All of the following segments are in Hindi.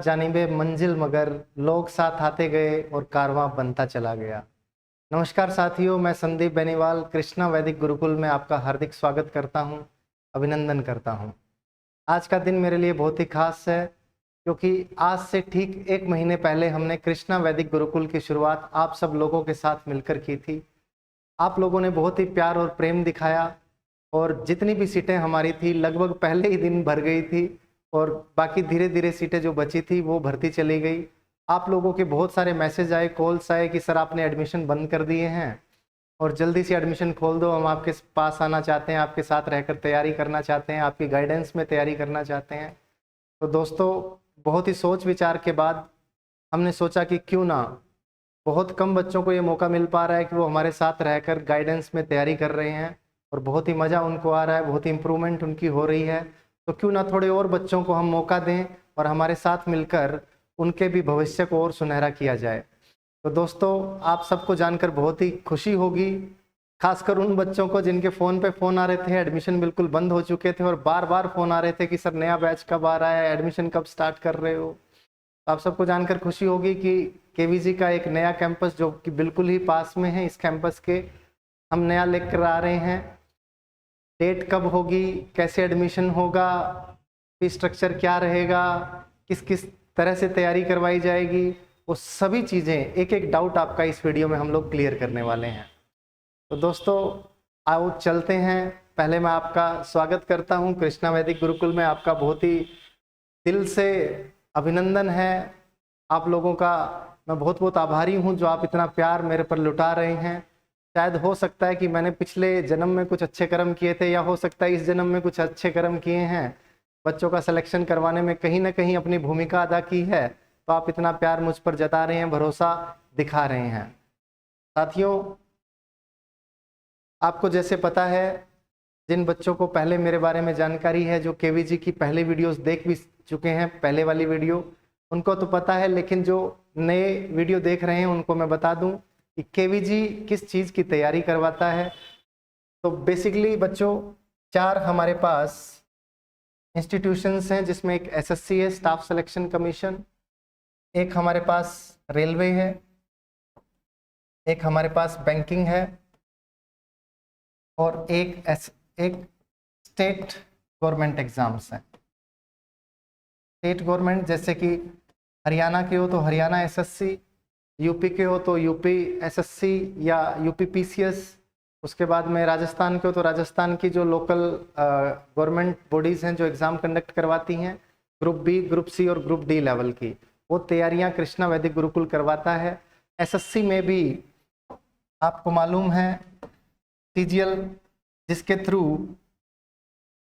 जानिबे मंजिल मगर लोग साथ आते गए और कारवां बनता चला गया। नमस्कार साथियों, मैं संदीप बेनीवाल कृष्णा वैदिक गुरुकुल में आपका हार्दिक स्वागत करता हूं, अभिनंदन करता हूं। आज का दिन मेरे लिए बहुत ही खास है क्योंकि आज से ठीक 1 महीने पहले हमने कृष्णा वैदिक गुरुकुल की शुरुआत आप सब लोगों के साथ मिलकर की थी। आप लोगों ने बहुत ही प्यार और प्रेम दिखाया और जितनी भी सीटें हमारी थी लगभग पहले ही दिन भर गई थी और बाकी धीरे धीरे सीटें जो बची थी वो भरती चली गई। आप लोगों के बहुत सारे मैसेज आए, कॉल्स आए कि सर आपने एडमिशन बंद कर दिए हैं और जल्दी से एडमिशन खोल दो, हम आपके पास आना चाहते हैं, आपके साथ रहकर तैयारी करना चाहते हैं, आपकी गाइडेंस में तैयारी करना चाहते हैं। तो दोस्तों, बहुत ही सोच विचार के बाद हमने सोचा कि क्यों ना, बहुत कम बच्चों को ये मौका मिल पा रहा है कि वो हमारे साथ रहकर गाइडेंस में तैयारी कर रहे हैं और बहुत ही मज़ा उनको आ रहा है, बहुत ही इम्प्रूवमेंट उनकी हो रही है। तो क्यों ना थोड़े और बच्चों को हम मौका दें और हमारे साथ मिलकर उनके भी भविष्य को और सुनहरा किया जाए। तो दोस्तों, आप सबको जानकर बहुत ही खुशी होगी, खासकर उन बच्चों को जिनके फ़ोन पे फ़ोन आ रहे थे, एडमिशन बिल्कुल बंद हो चुके थे और बार बार फ़ोन आ रहे थे कि सर नया बैच कब आ रहा है, एडमिशन कब स्टार्ट कर रहे हो। तो आप सबको जानकर खुशी होगी कि केवीजी का एक नया कैंपस जो कि बिल्कुल ही पास में है, इस कैंपस के हम नया लेकर आ रहे हैं। डेट कब होगी, कैसे एडमिशन होगा, फीस स्ट्रक्चर क्या रहेगा, किस किस तरह से तैयारी करवाई जाएगी, वो सभी चीज़ें, एक एक डाउट आपका इस वीडियो में हम लोग क्लियर करने वाले हैं। तो दोस्तों, आओ चलते हैं। पहले मैं आपका स्वागत करता हूं कृष्णा वैदिक गुरुकुल में। आपका बहुत ही दिल से अभिनंदन है। आप लोगों का मैं बहुत बहुत आभारी हूं जो आप इतना प्यार मेरे पर लुटा रहे हैं। शायद हो सकता है कि मैंने पिछले जन्म में कुछ अच्छे कर्म किए थे या हो सकता है इस जन्म में कुछ अच्छे कर्म किए हैं, बच्चों का सिलेक्शन करवाने में कहीं ना कहीं अपनी भूमिका अदा की है। तो आप इतना प्यार मुझ पर जता रहे हैं, भरोसा दिखा रहे हैं। साथियों, आपको जैसे पता है, जिन बच्चों को पहले मेरे बारे में जानकारी है, जो केवीजी की पहले वीडियोस देख भी चुके हैं, पहले वाली वीडियो, उनको तो पता है, लेकिन जो नए वीडियो देख रहे हैं उनको मैं बता दूं कि केवीजी किस चीज़ की तैयारी करवाता है। तो बेसिकली बच्चों, 4 हमारे पास इंस्टीट्यूशंस हैं, जिसमें एक एसएससी है, स्टाफ सिलेक्शन कमीशन, एक हमारे पास रेलवे है, एक हमारे पास बैंकिंग है और एक स्टेट गवर्नमेंट एग्जाम्स हैं। स्टेट गवर्नमेंट जैसे कि हरियाणा के हो तो हरियाणा एसएससी, यूपी के हो तो यूपी एसएससी या यूपी पीसीएस, उसके बाद में राजस्थान के हो तो राजस्थान की जो लोकल गवर्नमेंट बॉडीज़ हैं जो एग्ज़ाम कंडक्ट करवाती हैं, ग्रुप बी, ग्रुप सी और ग्रुप डी लेवल की, वो तैयारियां कृष्णा वैदिक गुरुकुल करवाता है। एसएससी में भी आपको मालूम है सीजीएल, जिसके थ्रू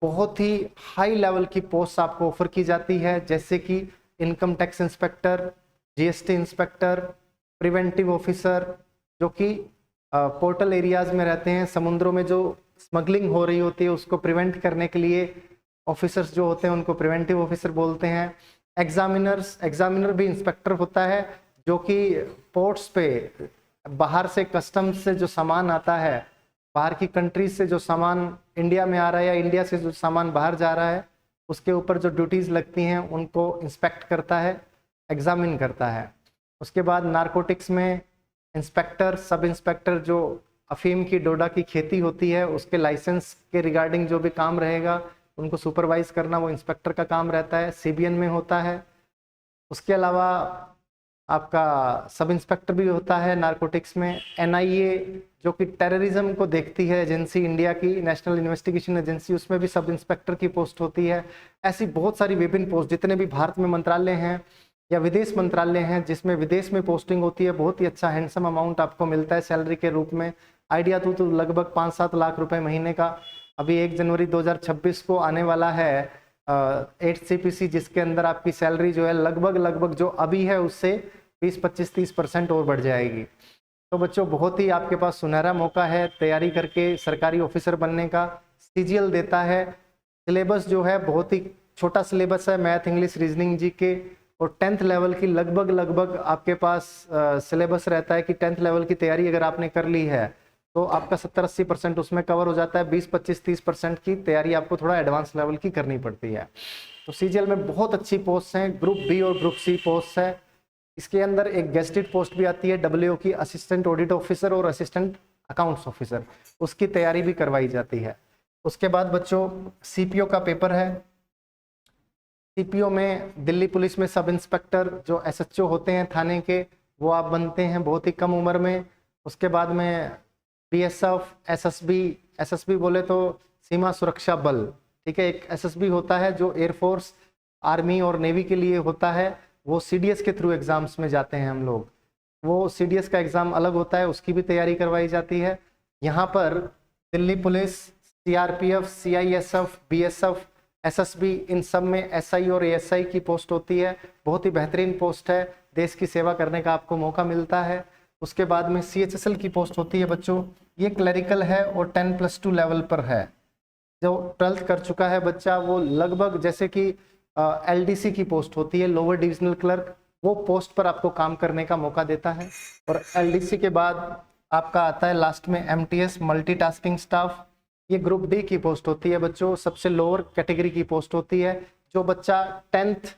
बहुत ही हाई लेवल की पोस्ट आपको ऑफर की जाती है, जैसे कि income tax inspector, GST inspector, preventive officer, जो कि पोर्टल एरियाज में रहते हैं, समुद्रों में जो स्मगलिंग हो रही होती है उसको प्रिवेंट करने के लिए ऑफिसर्स जो होते हैं उनको प्रिवेंटिव ऑफिसर बोलते हैं। एग्जामिनर भी इंस्पेक्टर होता है, जो कि पोर्ट्स पे बाहर से कस्टम्स से जो सामान आता है, बाहर की कंट्रीज से जो सामान इंडिया में आ रहा है या इंडिया से जो सामान बाहर जा रहा है, उसके ऊपर जो ड्यूटीज़ लगती हैं उनको इंस्पेक्ट करता है, एग्जामिन करता है। उसके बाद नारकोटिक्स में इंस्पेक्टर, सब इंस्पेक्टर, जो अफीम की, डोडा की खेती होती है उसके लाइसेंस के रिगार्डिंग जो भी काम रहेगा उनको सुपरवाइज करना वो इंस्पेक्टर का काम रहता है, सीबीएन में होता है। उसके अलावा आपका सब इंस्पेक्टर भी होता है नारकोटिक्स में। एनआईए जो कि टेररिज्म को देखती है एजेंसी, इंडिया की नेशनल इन्वेस्टिगेशन एजेंसी, उसमें भी सब इंस्पेक्टर की पोस्ट होती है। ऐसी बहुत सारी विभिन्न पोस्ट, जितने भी भारत में मंत्रालय हैं या विदेश मंत्रालय हैं जिसमें विदेश में पोस्टिंग होती है, बहुत ही अच्छा हैंडसम अमाउंट आपको मिलता है सैलरी के रूप में। आइडिया तो लगभग 5-7 लाख रुपए महीने का। अभी 1 जनवरी 2026 को आने वाला है 8 CPC, जिसके अंदर आपकी सैलरी जो है लगभग जो अभी है उससे 20-25-30% और बढ़ जाएगी। तो बच्चों, बहुत ही आपके पास सुनहरा मौका है तैयारी करके सरकारी ऑफिसर बनने का। सीजीएल देता है सिलेबस जो है, बहुत ही छोटा सिलेबस है, मैथ, इंग्लिश, रीजनिंग, जीके और 10th लेवल की लगभग आपके पास सिलेबस रहता है कि 10th लेवल की तैयारी अगर आपने कर ली है तो आपका 70-80% उसमें कवर हो जाता है। 20-25-30% की तैयारी आपको थोड़ा एडवांस लेवल की करनी पड़ती है। तो सीजीएल में बहुत अच्छी पोस्ट हैं, ग्रुप बी और ग्रुप सी पोस्ट है। इसके अंदर एक गेस्टेड पोस्ट भी आती है डब्ल्यूओ की, असिस्टेंट ऑडिट ऑफिसर और असिस्टेंट अकाउंट्स ऑफिसर, उसकी तैयारी भी करवाई जाती है। उसके बाद बच्चों सीपीओ का पेपर है। सीपीओ में दिल्ली पुलिस में सब इंस्पेक्टर जो एसएचओ होते हैं थाने के, वो आप बनते हैं बहुत ही कम उम्र में। उसके बाद में बीएसएफ, एसएसबी बोले तो सीमा सुरक्षा बल, ठीक है। एक एसएसबी होता है जो एयरफोर्स, आर्मी और नेवी के लिए होता है, वो सीडीएस के थ्रू एग्जाम्स में जाते हैं हम लोग। वो सीडीएस का एग्जाम अलग होता है, उसकी भी तैयारी करवाई जाती है। यहाँ पर Delhi police, CRPF, CISF, BSF, SSB, इन सब में एसआई और एएसआई की पोस्ट होती है। बहुत ही बेहतरीन पोस्ट है, देश की सेवा करने का आपको मौका मिलता है। उसके बाद में सीएचएसएल की पोस्ट होती है बच्चों, ये क्लरिकल है और 10+2 लेवल पर है। जो 12th कर चुका है बच्चा वो लगभग, जैसे कि एलडीसी की पोस्ट होती है, लोअर डिविजनल क्लर्क, वो पोस्ट पर आपको काम करने का मौका देता है। और एलडीसी के बाद आपका आता है लास्ट में एमटीएस, मल्टीटास्किंग स्टाफ, ये ग्रुप डी की पोस्ट होती है बच्चों, सबसे लोअर कैटेगरी की पोस्ट होती है। जो बच्चा 10th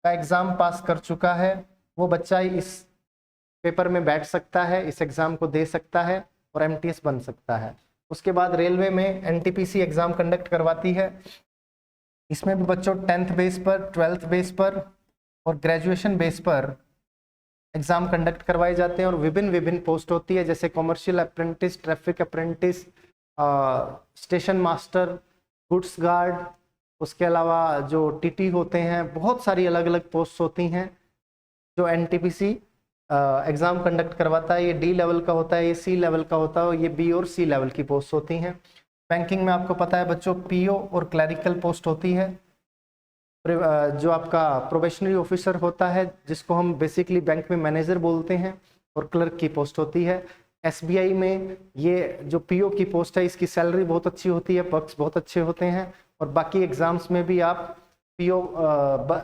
का एग्जाम पास कर चुका है वो बच्चा इस पेपर में बैठ सकता है, इस एग्जाम को दे सकता है और एमटीएस बन सकता है। उसके बाद रेलवे में एनटीपीसी एग्जाम कंडक्ट करवाती है। इसमें भी बच्चों 10th बेस पर, 12th बेस पर और ग्रेजुएशन बेस पर एग्जाम कंडक्ट करवाए जाते हैं। और विभिन्न पोस्ट होती है, जैसे commercial apprentice, traffic apprentice, station master, goods guard, उसके अलावा जो टीटी होते हैं, बहुत सारी अलग अलग पोस्ट होती हैं जो एनटीपीसी एग्जाम कंडक्ट करवाता है। ये डी लेवल का होता है, ये सी लेवल का होता है, ये बी और सी लेवल की पोस्ट होती हैं। बैंकिंग में आपको पता है बच्चों पीओ और क्लरिकल पोस्ट होती है। जो आपका प्रोबेशनरी ऑफिसर होता है, जिसको हम बेसिकली बैंक में मैनेजर बोलते हैं, और क्लर्क की पोस्ट होती है। एसबीआई में ये जो पीओ की पोस्ट है, इसकी सैलरी बहुत अच्छी होती है, पर्क्स बहुत अच्छे होते हैं। और बाकी एग्जाम्स में भी आप पीओ,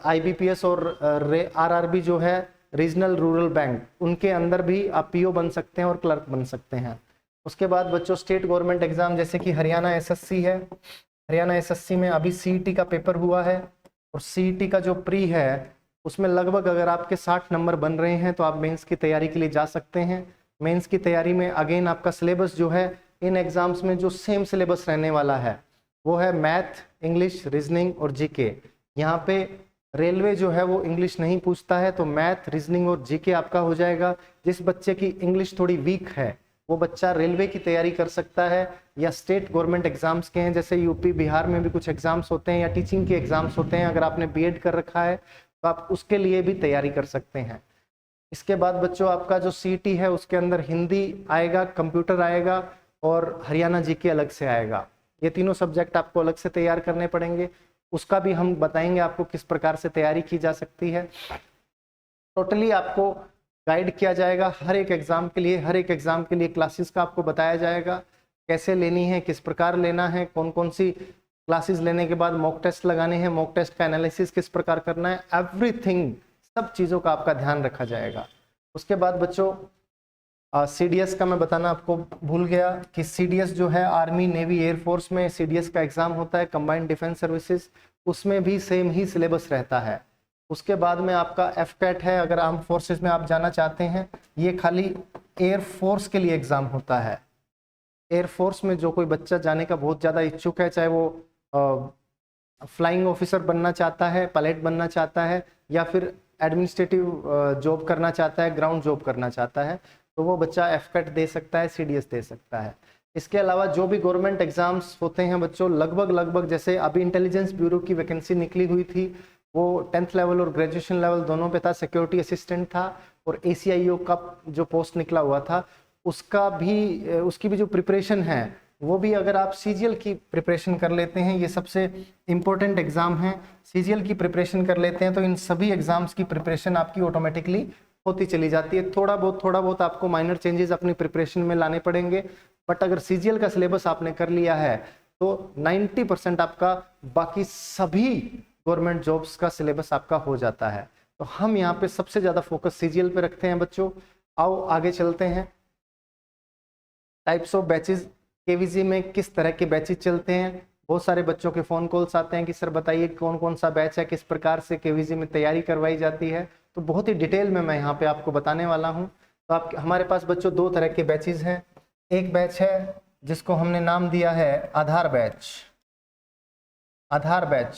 आईबीपीएस और आरआरबी जो है रीजनल रूरल बैंक, उनके अंदर भी आप पीओ बन सकते हैं और क्लर्क बन सकते हैं। उसके बाद बच्चों स्टेट गवर्नमेंट एग्जाम, जैसे कि हरियाणा एसएससी है। हरियाणा एसएससी में अभी सीईटी का पेपर हुआ है, और सीईटी का जो प्री है उसमें लगभग अगर आपके 60 नंबर बन रहे हैं तो आप मेंस की तैयारी के लिए जा सकते हैं। मेंस की तैयारी में अगेन आपका सिलेबस जो है इन एग्जाम्स में जो सेम सिलेबस रहने वाला है वो है मैथ, इंग्लिश, रीजनिंग और जीके। यहाँ पे रेलवे जो है वो इंग्लिश नहीं पूछता है, तो मैथ, रीजनिंग और जीके आपका हो जाएगा। जिस बच्चे की इंग्लिश थोड़ी वीक है वो बच्चा रेलवे की तैयारी कर सकता है, या स्टेट गवर्नमेंट एग्जाम्स के हैं, जैसे यूपी बिहार में भी कुछ एग्जाम्स होते हैं, या टीचिंग के एग्जाम्स होते हैं। अगर आपने बीएड कर रखा है तो आप उसके लिए भी तैयारी कर सकते हैं। इसके बाद बच्चों आपका जो सीईटी है उसके अंदर हिंदी आएगा, कंप्यूटर आएगा और हरियाणा जीके अलग से आएगा। ये तीनों सब्जेक्ट आपको अलग से तैयार करने पड़ेंगे, उसका भी हम बताएंगे आपको किस प्रकार से तैयारी की जा सकती है। टोटली आपको गाइड किया जाएगा हर एक एग्जाम के लिए, हर एक एग्जाम के लिए क्लासेस का आपको बताया जाएगा, कैसे लेनी है, किस प्रकार लेना है, कौन कौन सी क्लासेस लेने के बाद मॉक टेस्ट लगाने हैं, मॉक टेस्ट का एनालिसिस किस प्रकार करना है, एवरीथिंग, सब चीज़ों का आपका ध्यान रखा जाएगा। उसके बाद बच्चों सीडीएस का मैं बताना आपको भूल गया कि सीडीएस जो है आर्मी, नेवी, एयरफोर्स में सीडीएस का एग्जाम होता है, कंबाइंड डिफेंस सर्विसेज, उसमें भी सेम ही सिलेबस रहता है। उसके बाद में आपका एफकैट है, अगर आर्म फोर्सेस में आप जाना चाहते हैं, ये खाली एयरफोर्स के लिए एग्जाम होता है। एयरफोर्स में जो कोई बच्चा जाने का बहुत ज़्यादा इच्छुक है, चाहे वो फ्लाइंग ऑफिसर बनना चाहता है, पायलट बनना चाहता है, या फिर एडमिनिस्ट्रेटिव जॉब करना चाहता है, ग्राउंड जॉब करना चाहता है, तो वो बच्चा एफकैट दे सकता है, सीडीएस दे सकता है। इसके अलावा जो भी गवर्नमेंट एग्जाम्स होते हैं बच्चों, लगभग जैसे अभी इंटेलिजेंस ब्यूरो की वैकेंसी निकली हुई थी, वो 10th लेवल और ग्रेजुएशन लेवल दोनों पे था, सिक्योरिटी असिस्टेंट था, और ACIO का जो पोस्ट निकला हुआ था उसकी भी जो प्रिपरेशन है वो भी, अगर आप सीजीएल की प्रिपरेशन कर लेते हैं, ये सबसे इम्पोर्टेंट एग्जाम है, सीजीएल की प्रिपरेशन कर लेते हैं तो इन सभी एग्जाम्स की प्रिपरेशन आपकी ऑटोमेटिकली होती चली जाती है। थोड़ा बहुत आपको माइनर चेंजेस अपनी प्रिपरेशन में लाने पड़ेंगे, बट अगर सीजीएल का सिलेबस आपने कर लिया है तो 90% आपका बाकी सभी गवर्नमेंट जॉब्स का सिलेबस आपका हो जाता है। तो हम यहाँ पे सबसे ज़्यादा फोकस सीजीएल पे रखते हैं बच्चों। आओ आगे चलते हैं। टाइप्स ऑफ बैचेज केवीजी में किस तरह के बैचेज चलते हैं। बहुत सारे बच्चों के फ़ोन कॉल्स आते हैं कि सर बताइए कौन कौन सा बैच है, किस प्रकार से केवीजी में तैयारी करवाई जाती है। तो बहुत ही डिटेल में मैं यहाँ पे आपको बताने वाला हूँ। तो आप हमारे पास बच्चों दो तरह के बैचेज हैं। एक बैच है जिसको हमने नाम दिया है आधार बैच, आधार बैच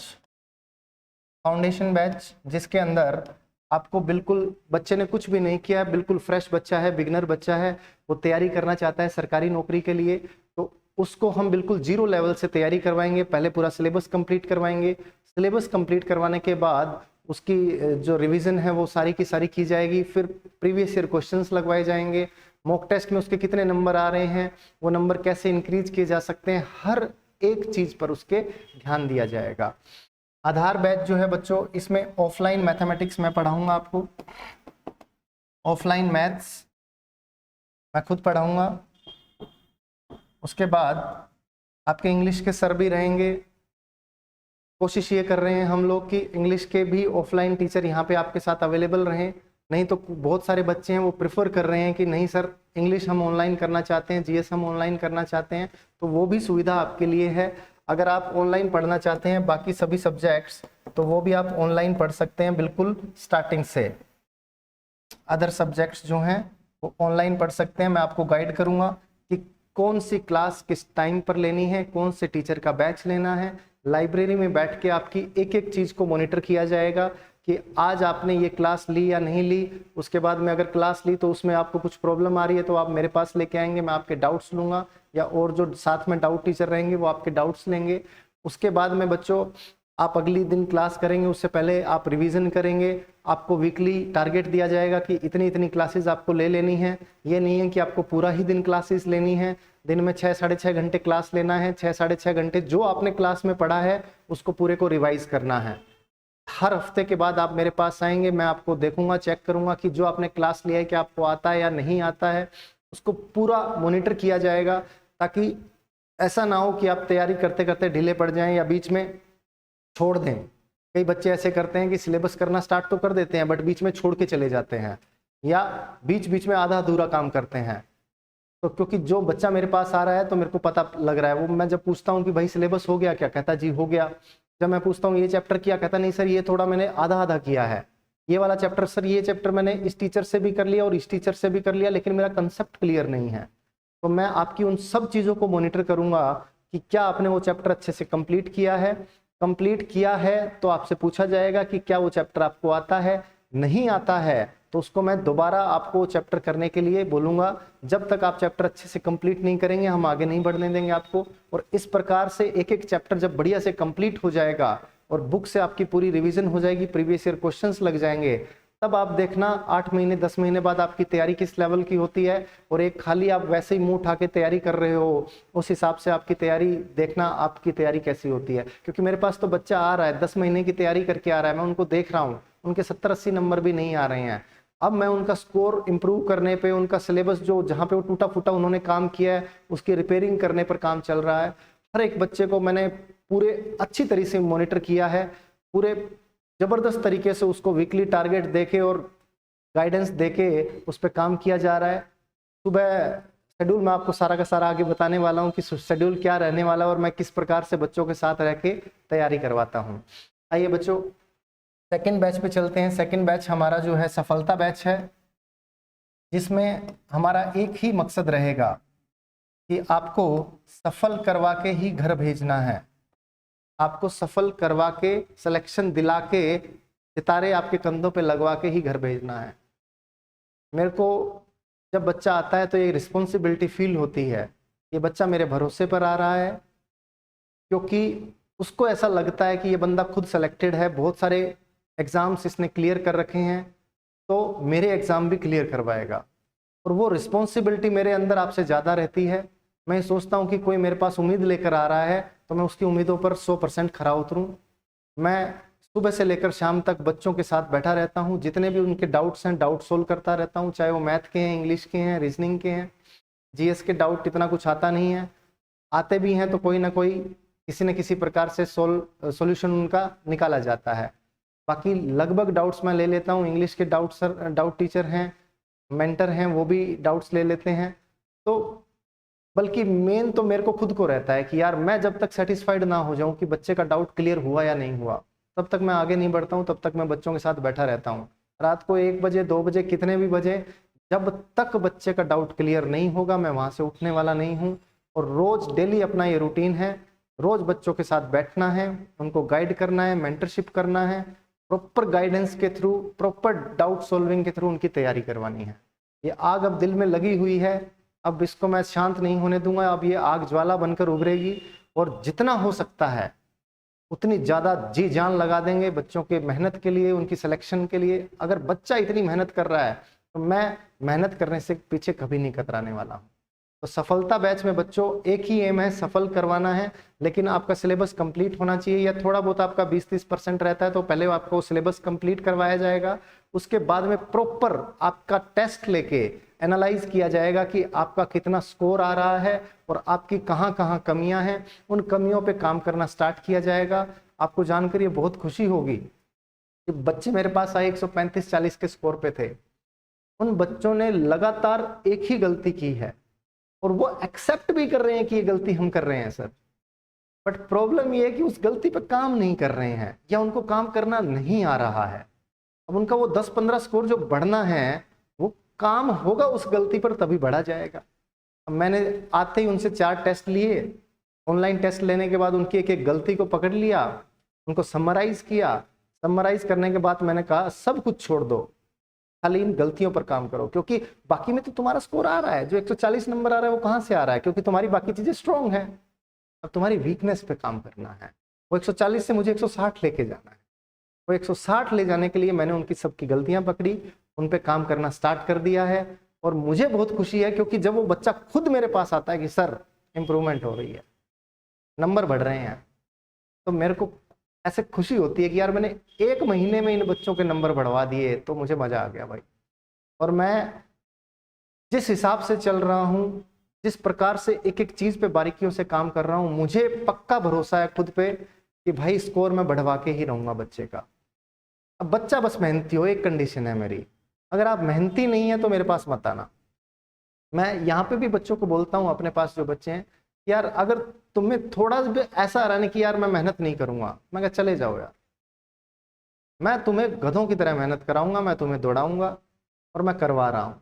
फाउंडेशन बैच, जिसके अंदर आपको बिल्कुल बच्चे ने कुछ भी नहीं किया, बिल्कुल फ्रेश बच्चा है, बिगनर बच्चा है, वो तैयारी करना चाहता है सरकारी नौकरी के लिए, तो उसको हम बिल्कुल जीरो लेवल से तैयारी करवाएंगे। पहले पूरा सिलेबस कंप्लीट करवाएंगे। सिलेबस कंप्लीट करवाने के बाद उसकी जो रिवीजन है वो सारी की सारी की जाएगी। फिर प्रीवियस ईयर क्वेश्चंस लगवाए जाएंगे। मॉक टेस्ट में उसके कितने नंबर आ रहे हैं, वो नंबर कैसे इंक्रीज किए जा सकते हैं, हर एक चीज पर उसके ध्यान दिया जाएगा। आधार बैच जो है बच्चों, इसमें ऑफलाइन मैथमेटिक्स मैं पढ़ाऊंगा आपको, ऑफलाइन मैथ्स मैं खुद पढ़ाऊंगा। उसके बाद आपके इंग्लिश के सर भी रहेंगे। कोशिश ये कर रहे हैं हम लोग कि इंग्लिश के भी ऑफलाइन टीचर यहाँ पे आपके साथ अवेलेबल रहें। नहीं तो बहुत सारे बच्चे हैं वो प्रेफर कर रहे हैं कि नहीं सर इंग्लिश हम ऑनलाइन करना चाहते हैं, जीएस हम ऑनलाइन करना चाहते हैं, तो वो भी सुविधा आपके लिए है। अगर आप ऑनलाइन पढ़ना चाहते हैं बाकी सभी सब्जेक्ट्स, तो वो भी आप ऑनलाइन पढ़ सकते हैं बिल्कुल स्टार्टिंग से। अदर सब्जेक्ट्स जो हैं वो ऑनलाइन पढ़ सकते हैं। मैं आपको गाइड करूँगा कि कौन सी क्लास किस टाइम पर लेनी है, कौन से टीचर का बैच लेना है। लाइब्रेरी में बैठ के आपकी एक एक चीज़ को मॉनिटर किया जाएगा कि आज आपने ये क्लास ली या नहीं ली। उसके बाद में अगर क्लास ली तो उसमें आपको कुछ प्रॉब्लम आ रही है तो आप मेरे पास लेके आएंगे, मैं आपके डाउट्स लूँगा, या और जो साथ में डाउट टीचर रहेंगे वो आपके डाउट्स लेंगे। उसके बाद में बच्चों आप अगली दिन क्लास करेंगे, उससे पहले आप रिवीजन करेंगे। आपको वीकली टारगेट दिया जाएगा कि इतनी इतनी क्लासेस आपको ले लेनी है। ये नहीं है कि आपको पूरा ही दिन क्लासेस लेनी है, दिन में 6 साढ़े 6 घंटे क्लास लेना है। 6 साढ़े 6 घंटे जो आपने क्लास में पढ़ा है उसको पूरे को रिवाइज करना है। हर हफ्ते के बाद आप मेरे पास आएंगे, मैं आपको देखूंगा, चेक करूंगा कि जो आपने क्लास लिया है कि आपको आता है या नहीं आता है, उसको पूरा मॉनिटर किया जाएगा, ताकि ऐसा ना हो कि आप तैयारी करते करते ढीले पड़ जाएं या बीच में छोड़ दें। कई बच्चे ऐसे करते हैं कि सिलेबस करना स्टार्ट तो कर देते हैं बट बीच में छोड़ के चले जाते हैं, या बीच बीच में आधा अधूरा काम करते हैं। तो क्योंकि जो बच्चा मेरे पास आ रहा है तो मेरे को पता लग रहा है, वो मैं जब पूछता हूँ कि भाई सिलेबस हो गया क्या, कहता जी हो गया। जब मैं पूछता हूँ ये चैप्टर किया, कहता नहीं सर ये थोड़ा मैंने आधा आधा किया है, ये वाला चैप्टर सर ये चैप्टर मैंने इस टीचर से भी कर लिया और इस टीचर से भी कर लिया, लेकिन मेरा कंसेप्ट क्लियर नहीं है। तो मैं आपकी उन सब चीज़ों को मॉनिटर करूंगा कि क्या आपने वो चैप्टर अच्छे से कंप्लीट किया है। कंप्लीट किया है तो आपसे पूछा जाएगा कि क्या वो चैप्टर आपको आता है, नहीं आता है तो उसको मैं दोबारा आपको चैप्टर करने के लिए बोलूँगा। जब तक आप चैप्टर अच्छे से कंप्लीट नहीं करेंगे हम आगे नहीं बढ़ने देंगे आपको। और इस प्रकार से एक एक चैप्टर जब बढ़िया से कंप्लीट हो जाएगा और बुक से आपकी पूरी रिवीजन हो जाएगी, प्रीवियस ईयर क्वेश्चंस लग जाएंगे, तब आप देखना 8 महीने 10 महीने बाद आपकी तैयारी किस लेवल की होती है। और एक खाली आप वैसे ही मुंह उठा के तैयारी कर रहे हो, उस हिसाब से आपकी तैयारी देखना आपकी तैयारी कैसी होती है। क्योंकि मेरे पास तो बच्चा आ रहा है 10 महीने की तैयारी करके आ रहा है, मैं उनको देख रहा हूँ, उनके 70-80 नंबर भी नहीं आ रहे हैं। अब मैं उनका स्कोर इंप्रूव करने पे, उनका सिलेबस जो जहाँ पे वो टूटा फूटा उन्होंने काम किया है उसकी रिपेयरिंग करने पर काम चल रहा है। हर एक बच्चे को मैंने पूरे अच्छी तरीके से मॉनिटर किया है, पूरे जबरदस्त तरीके से उसको वीकली टारगेट देके और गाइडेंस देके उस पर काम किया जा रहा है। सुबह शेड्यूल मैं आपको सारा का सारा आगे बताने वाला हूँ कि शेड्यूल क्या रहने वाला है और मैं किस प्रकार से बच्चों के साथ रह के तैयारी करवाता हूँ। आइए बच्चों सेकेंड बैच पे चलते हैं। सेकेंड बैच हमारा जो है सफलता बैच है, जिसमें हमारा एक ही मकसद रहेगा कि आपको सफल करवा के ही घर भेजना है। आपको सफल करवा के, सिलेक्शन दिला के, सितारे आपके कंधों पे लगवा के ही घर भेजना है। मेरे को जब बच्चा आता है तो ये रिस्पॉन्सिबिलिटी फील होती है, ये बच्चा मेरे भरोसे पर आ रहा है, क्योंकि उसको ऐसा लगता है कि ये बंदा खुद सेलेक्टेड है, बहुत सारे एग्ज़ाम्स इसने क्लियर कर रखे हैं तो मेरे एग्ज़ाम भी क्लियर करवाएगा। और वो रिस्पॉन्सिबिलिटी मेरे अंदर आपसे ज़्यादा रहती है। मैं सोचता हूँ कि कोई मेरे पास उम्मीद लेकर आ रहा है तो मैं उसकी उम्मीदों पर 100% खरा उतरूँ। मैं सुबह से लेकर शाम तक बच्चों के साथ बैठा रहता हूँ, जितने भी उनके डाउट्स हैं डाउट सोल्व करता रहता हूँ, चाहे वो मैथ के हैं, इंग्लिश के हैं, रीजनिंग के हैं। जीएस के डाउट इतना कुछ आता नहीं है, आते भी हैं तो कोई ना कोई किसी न किसी प्रकार से सॉल्यूशन उनका निकाला जाता है। बाकी लगभग डाउट्स मैं ले लेता हूँ। इंग्लिश के डाउट टीचर हैं, मेंटर हैं, वो भी डाउट्स ले लेते हैं। तो बल्कि मेन तो मेरे को खुद को रहता है कि यार मैं जब तक सेटिस्फाइड ना हो जाऊं कि बच्चे का डाउट क्लियर हुआ या नहीं हुआ, तब तक मैं आगे नहीं बढ़ता हूं, तब तक मैं बच्चों के साथ बैठा रहता हूं। रात को 1 बजे 2 बजे कितने भी बजे, जब तक बच्चे का डाउट क्लियर नहीं होगा मैं वहां से उठने वाला नहीं हूं। और रोज डेली अपना ये रूटीन है, रोज बच्चों के साथ बैठना है, उनको गाइड करना है, मेंटरशिप करना है, प्रॉपर गाइडेंस के थ्रू, प्रॉपर डाउट सॉल्विंग के थ्रू उनकी तैयारी करवानी है। ये आग अब दिल में लगी हुई है, अब इसको मैं शांत नहीं होने दूंगा। अब ये आग ज्वाला बनकर उभरेगी और जितना हो सकता है उतनी ज़्यादा जी जान लगा देंगे बच्चों के मेहनत के लिए, उनकी सिलेक्शन के लिए। अगर बच्चा इतनी मेहनत कर रहा है तो मैं मेहनत करने से पीछे कभी नहीं कतराने वाला हूँ। तो सफलता बैच में बच्चों एक ही एम है, सफल करवाना है। लेकिन आपका सिलेबस कंप्लीट होना चाहिए, या थोड़ा बहुत आपका 20-30% रहता है तो पहले आपको सिलेबस कंप्लीट करवाया जाएगा। उसके बाद में प्रॉपर आपका टेस्ट लेके एनालाइज किया जाएगा कि आपका कितना स्कोर आ रहा है और आपकी कहाँ कहाँ कमियां हैं। उन कमियों पे काम करना स्टार्ट किया जाएगा। आपको जानकर ये बहुत खुशी होगी कि बच्चे मेरे पास आए 135-40 के स्कोर पे थे, उन बच्चों ने लगातार एक ही गलती की है और वो एक्सेप्ट भी कर रहे हैं कि ये गलती हम कर रहे हैं सर। बट प्रॉब्लम ये है कि उस गलती पे काम नहीं कर रहे हैं या उनको काम करना नहीं आ रहा है। अब उनका वो 10-15 स्कोर जो बढ़ना है वो काम होगा उस गलती पर, तभी बढ़ा जाएगा। अब मैंने आते ही उनसे 4 टेस्ट लिए, ऑनलाइन टेस्ट लेने के बाद उनकी एक एक गलती को पकड़ लिया, उनको समराइज किया। समराइज करने के बाद मैंने कहा सब कुछ छोड़ दो, खाली इन गलतियों पर काम करो, क्योंकि बाकी में तो तुम्हारा स्कोर आ रहा है। जो 140 नंबर आ रहा है वो कहाँ से आ रहा है? क्योंकि तुम्हारी बाकी चीजें स्ट्रांग है। अब तुम्हारी वीकनेस पे काम करना है। वो 140 से मुझे 160 लेके जाना है। वो 160 ले जाने के लिए मैंने उनकी सबकी गलतियां पकड़ी, उन पे काम करना स्टार्ट कर दिया है। और मुझे बहुत खुशी है क्योंकि जब वो बच्चा खुद मेरे पास आता है कि सर इंप्रूवमेंट हो रही है, नंबर बढ़ रहे हैं, तो मेरे को ऐसे खुशी होती है कि यार मैंने 1 महीने में इन बच्चों के नंबर बढ़वा दिए, तो मुझे मजा आ गया भाई। और मैं जिस हिसाब से चल रहा हूँ, जिस प्रकार से एक एक चीज पे बारीकियों से काम कर रहा हूँ, मुझे पक्का भरोसा है खुद पे कि भाई स्कोर मैं बढ़वा के ही रहूंगा बच्चे का। अब बच्चा बस मेहनती हो, एक कंडीशन है मेरी, अगर आप मेहनती नहीं है तो मेरे पास मत आना। मैं यहाँ पे भी बच्चों को बोलता हूँ, अपने पास जो बच्चे हैं, यार अगर तुम्हें थोड़ा भी ऐसा आ रहा है कि यार मैं मेहनत नहीं करूंगा, मैं कहा चले जाओ यार, मैं तुम्हें गधों की तरह मेहनत कराऊंगा, मैं तुम्हें दौड़ाऊंगा और मैं करवा रहा हूं।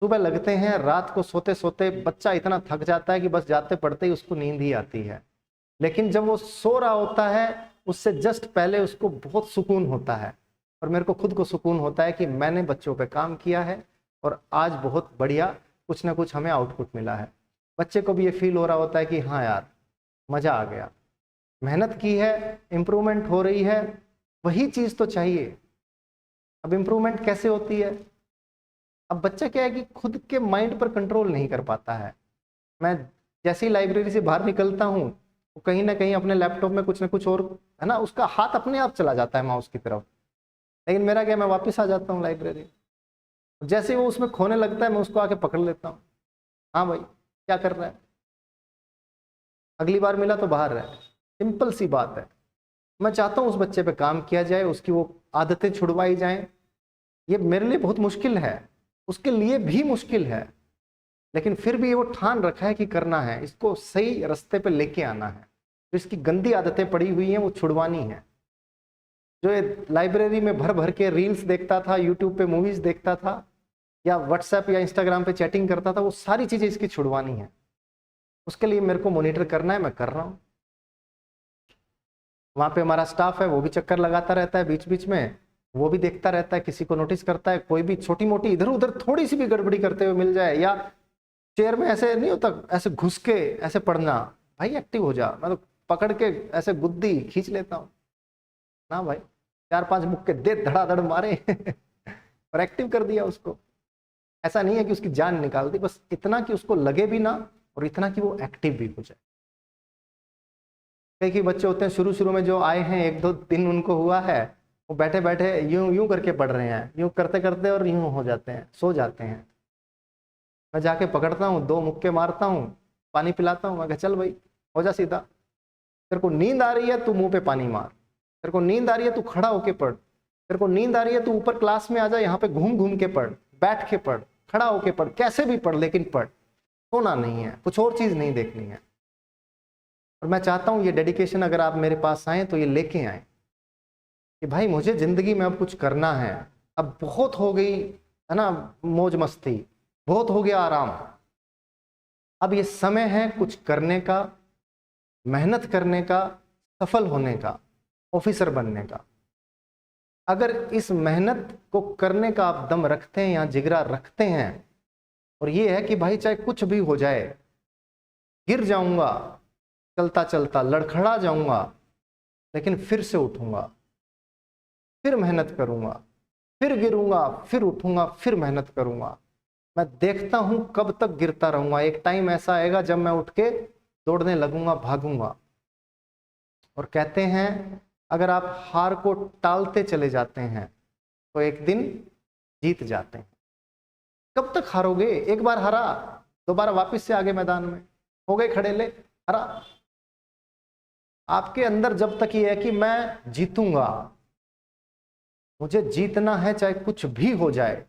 सुबह लगते हैं, रात को सोते सोते बच्चा इतना थक जाता है कि बस जाते पढ़ते ही उसको नींद ही आती है। लेकिन जब वो सो रहा होता है उससे जस्ट पहले उसको बहुत सुकून होता है। और मेरे को खुद को सुकून होता है कि मैंने बच्चों पे काम किया है और आज बहुत बढ़िया कुछ ना कुछ हमें आउटपुट मिला है। बच्चे को भी ये फील हो रहा होता है कि हाँ यार मजा आ गया, मेहनत की है, इम्प्रूवमेंट हो रही है, वही चीज तो चाहिए। अब इम्प्रूवमेंट कैसे होती है? अब बच्चा क्या है कि खुद के माइंड पर कंट्रोल नहीं कर पाता है। मैं जैसे ही लाइब्रेरी से बाहर निकलता हूँ वो कहीं ना कहीं अपने लैपटॉप में कुछ ना कुछ और है ना, उसका हाथ अपने आप चला जाता है माउस की तरफ। लेकिन मेरा क्या, मैं वापस आ जाता हूँ लाइब्रेरी, जैसे ही वो उसमें खोने लगता है मैं उसको आके पकड़ लेता हूँ। हाँ भाई क्या कर रहा है, अगली बार मिला तो बाहर रहे। सिंपल सी बात है। मैं चाहता हूँ उस बच्चे पे काम किया जाए, उसकी वो आदतें छुड़वाई जाएं। ये मेरे लिए बहुत मुश्किल है, उसके लिए भी मुश्किल है, लेकिन फिर भी वो ठान रखा है कि करना है, इसको सही रास्ते पे लेके आना है। तो इसकी गंदी आदतें पड़ी हुई हैं वो छुड़वानी है। जो ये लाइब्रेरी में भर भर के रील्स देखता था, यूट्यूब पे मूवीज देखता था, या व्हाट्सएप या इंस्टाग्राम पे चैटिंग करता था, वो सारी चीजें इसकी छुड़वानी है। उसके लिए मेरे को मॉनिटर करना है, मैं कर रहा हूँ। वहाँ पे हमारा स्टाफ है, वो भी चक्कर लगाता रहता है बीच बीच में, वो भी देखता रहता है, किसी को नोटिस करता है। कोई भी छोटी मोटी इधर उधर थोड़ी सी भी गड़बड़ी करते हुए मिल जाए, या चेयर में ऐसे नहीं होता ऐसे घुस के ऐसे पढ़ना, भाई एक्टिव हो जा, मैं तो पकड़ के ऐसे गुद्दी खींच लेता हूँ ना भाई, 4-5 मुक्के दे धड़ाधड़ मारे और एक्टिव कर दिया उसको। ऐसा नहीं है कि उसकी जान निकाल दी, बस इतना कि उसको लगे भी ना और इतना कि वो एक्टिव भी हो जाए। कई बच्चे होते हैं शुरू में जो आए हैं 1-2 दिन उनको हुआ है, वो बैठे बैठे यूं यूं करके पढ़ रहे हैं, यूं करते करते और यूं हो जाते हैं, सो जाते हैं। मैं जाके पकड़ता हूँ, 2 मुक्के मारता हूँ, पानी पिलाता हूँ, मैं कहा चल भाई हो जा सीधा, तेरे को नींद आ रही है तू मुंह पे पानी मार, तेरे को नींद आ रही है तू खड़ा होके पढ़, तेरे को नींद आ रही है तू ऊपर क्लास में आ जा, यहाँ पे घूम घूम के पढ़, बैठ के पढ़, खड़ा होके पढ़, कैसे भी पढ़, लेकिन पढ़, सोना नहीं है, कुछ और चीज नहीं देखनी है। और मैं चाहता हूं ये डेडिकेशन अगर आप मेरे पास आए तो ये लेके आए कि भाई मुझे जिंदगी में अब कुछ करना है, अब बहुत हो गई है ना मौज मस्ती, बहुत हो गया आराम, अब ये समय है कुछ करने का, मेहनत करने का, सफल होने का, ऑफिसर बनने का। अगर इस मेहनत को करने का आप दम रखते हैं या जिगरा रखते हैं, और ये है कि भाई चाहे कुछ भी हो जाए, गिर जाऊंगा चलता चलता, लड़खड़ा जाऊंगा, लेकिन फिर से उठूंगा, फिर मेहनत करूंगा, फिर गिरूंगा, फिर उठूंगा, फिर मेहनत करूंगा, मैं देखता हूं कब तक गिरता रहूंगा, एक टाइम ऐसा आएगा जब मैं उठ के दौड़ने लगूंगा, भागूंगा। और कहते हैं अगर आप हार को टालते चले जाते हैं तो एक दिन जीत जाते हैं। कब तक हारोगे? एक बार हारा, दोबारा वापस से आगे मैदान में हो गए खड़े, ले हरा। आपके अंदर जब तक ये है कि मैं जीतूंगा, मुझे जीतना है चाहे कुछ भी हो जाए,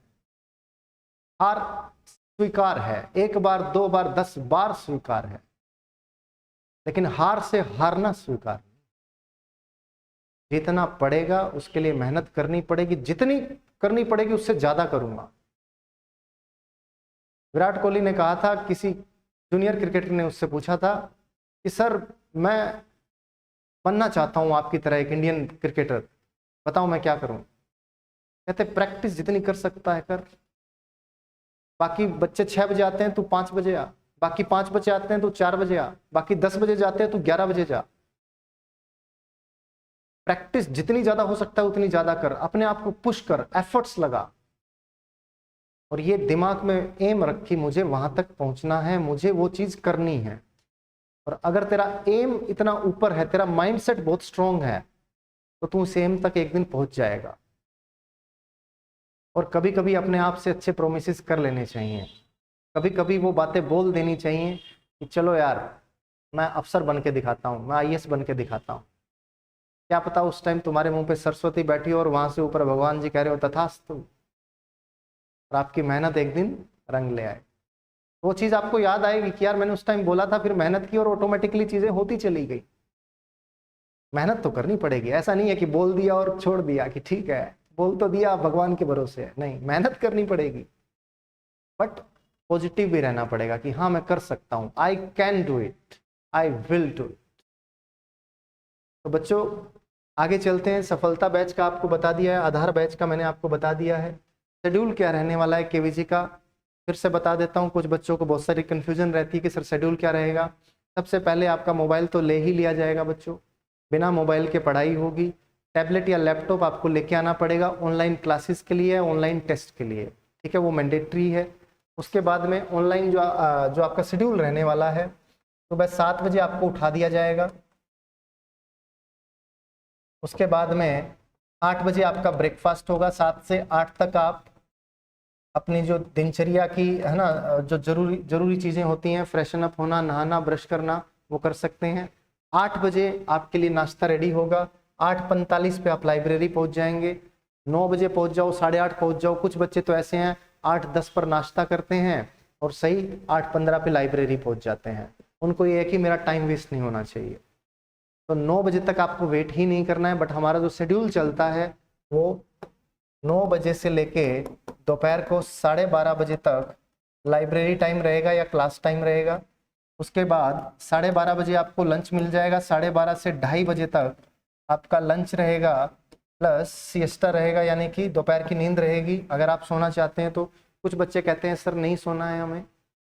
हार स्वीकार है, एक बार, दो बार, 10 बार स्वीकार है, लेकिन हार से हारना स्वीकार नहीं। जीतना पड़ेगा, उसके लिए मेहनत करनी पड़ेगी, जितनी करनी पड़ेगी उससे ज्यादा करूंगा। विराट कोहली ने कहा था, किसी जूनियर क्रिकेटर ने उससे पूछा था कि सर मैं बनना चाहता हूं आपकी तरह एक इंडियन क्रिकेटर, बताओ मैं क्या करूं? कहते प्रैक्टिस जितनी कर सकता है कर, बाकी बच्चे 6 बजे आते हैं तू 5 बजे आ, बाकी 5 बजे आते हैं तो 4 बजे आ, बाकी 10 बजे जाते हैं तो 11 बजे जा। प्रैक्टिस जितनी ज्यादा हो सकता है उतनी ज्यादा कर, अपने आप को पुश कर, एफर्ट्स लगा, और ये दिमाग में एम रख कि मुझे वहां तक पहुंचना है, मुझे वो चीज करनी है। और अगर तेरा एम इतना ऊपर है, तेरा माइंडसेट बहुत स्ट्रांग है, तो तू उस एम तक एक दिन पहुंच जाएगा। और कभी कभी अपने आप से अच्छे प्रोमिसेस कर लेने चाहिए, कभी कभी वो बातें बोल देनी चाहिए कि चलो यार मैं अफसर बन के दिखाता हूँ, मैं आईएएस बन के दिखाता हूँ। क्या पता उस टाइम तुम्हारे मुंह पे सरस्वती बैठी हो और वहां से ऊपर भगवान जी कह रहे हो तथास्तु, और आपकी मेहनत एक दिन रंग ले आए। वो चीज आपको याद आएगी कि यार मैंने उस टाइम बोला था, फिर मेहनत की और ऑटोमेटिकली चीजें होती चली गई। मेहनत तो करनी पड़ेगी, ऐसा नहीं है कि बोल दिया और छोड़ दिया कि ठीक है बोल तो दिया भगवान के भरोसे है, नहीं, मेहनत करनी पड़ेगी, बट पॉजिटिव भी रहना पड़ेगा कि हाँ मैं कर सकता हूं, I can do it, I will do it. तो बच्चों आगे चलते हैं। सफलता बैच का आपको बता दिया है, आधार बैच का मैंने आपको बता दिया है। शेड्यूल क्या रहने वाला है केवीजी का फिर से बता देता हूँ, कुछ बच्चों को बहुत सारी कन्फ्यूजन रहती है कि सर शेड्यूल क्या रहेगा। सबसे पहले आपका मोबाइल तो ले ही लिया जाएगा बच्चों, बिना मोबाइल के पढ़ाई होगी। टैबलेट या लैपटॉप आपको लेके आना पड़ेगा ऑनलाइन क्लासेस के लिए, ऑनलाइन टेस्ट के लिए, ठीक है, वो मैंडेटरी है। उसके बाद में ऑनलाइन जो आपका शेड्यूल रहने वाला है, सुबह 7 बजे आपको उठा दिया जाएगा। उसके बाद में 8 बजे आपका ब्रेकफास्ट होगा, 7 से 8 तक आप अपनी जो दिनचर्या की है ना, जो जरूरी चीज़ें होती हैं, फ्रेशन अप होना, नहाना, ब्रश करना, वो कर सकते हैं। 8 बजे आपके लिए नाश्ता रेडी होगा, 8:45 पे आप लाइब्रेरी पहुंच जाएंगे। 9 बजे पहुंच जाओ, 8:30 पहुंच जाओ। कुछ बच्चे तो ऐसे हैं 8:10 पर नाश्ता करते हैं और सही 8:15 पे लाइब्रेरी पहुंच जाते हैं। उनको ये है कि मेरा टाइम वेस्ट नहीं होना चाहिए, तो 9 बजे तक आपको वेट ही नहीं करना है। बट हमारा जो शेड्यूल चलता है वो 9 बजे से लेके दोपहर को 12:30 बजे तक लाइब्रेरी टाइम रहेगा या क्लास टाइम रहेगा। उसके बाद 12:30 बजे आपको लंच मिल जाएगा, 12:30 से 2:30 बजे तक आपका लंच रहेगा, प्लस सिएस्टा रहेगा, यानी कि दोपहर की नींद रहेगी अगर आप सोना चाहते हैं तो। कुछ बच्चे कहते हैं सर नहीं सोना है हमें,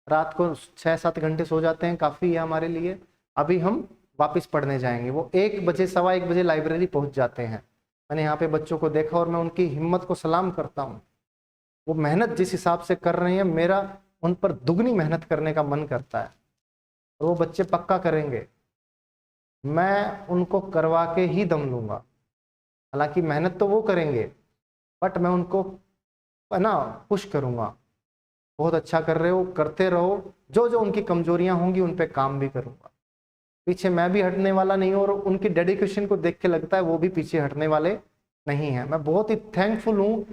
रात को 6-7 घंटे सो जाते हैं, काफ़ी है हमारे लिए, अभी हम वापस पढ़ने जाएंगे। वो 1 बजे 1:15 बजे लाइब्रेरी पहुंच जाते हैं। मैंने यहाँ पे बच्चों को देखा और मैं उनकी हिम्मत को सलाम करता हूँ। वो मेहनत जिस हिसाब से कर रहे हैं, मेरा उन पर दुगनी मेहनत करने का मन करता है, और वो बच्चे पक्का करेंगे। मैं उनको करवा के ही दम लूंगा, हालांकि मेहनत तो वो करेंगे, बट मैं उनको है ना पुश करूंगा, बहुत अच्छा कर रहे हो, करते रहो, जो जो उनकी कमजोरियां होंगी उन पे काम भी करूंगा। पीछे मैं भी हटने वाला नहीं हूं, और उनकी डेडिकेशन को देख के लगता है वो भी पीछे हटने वाले नहीं हैं। मैं बहुत ही थैंकफुल हूं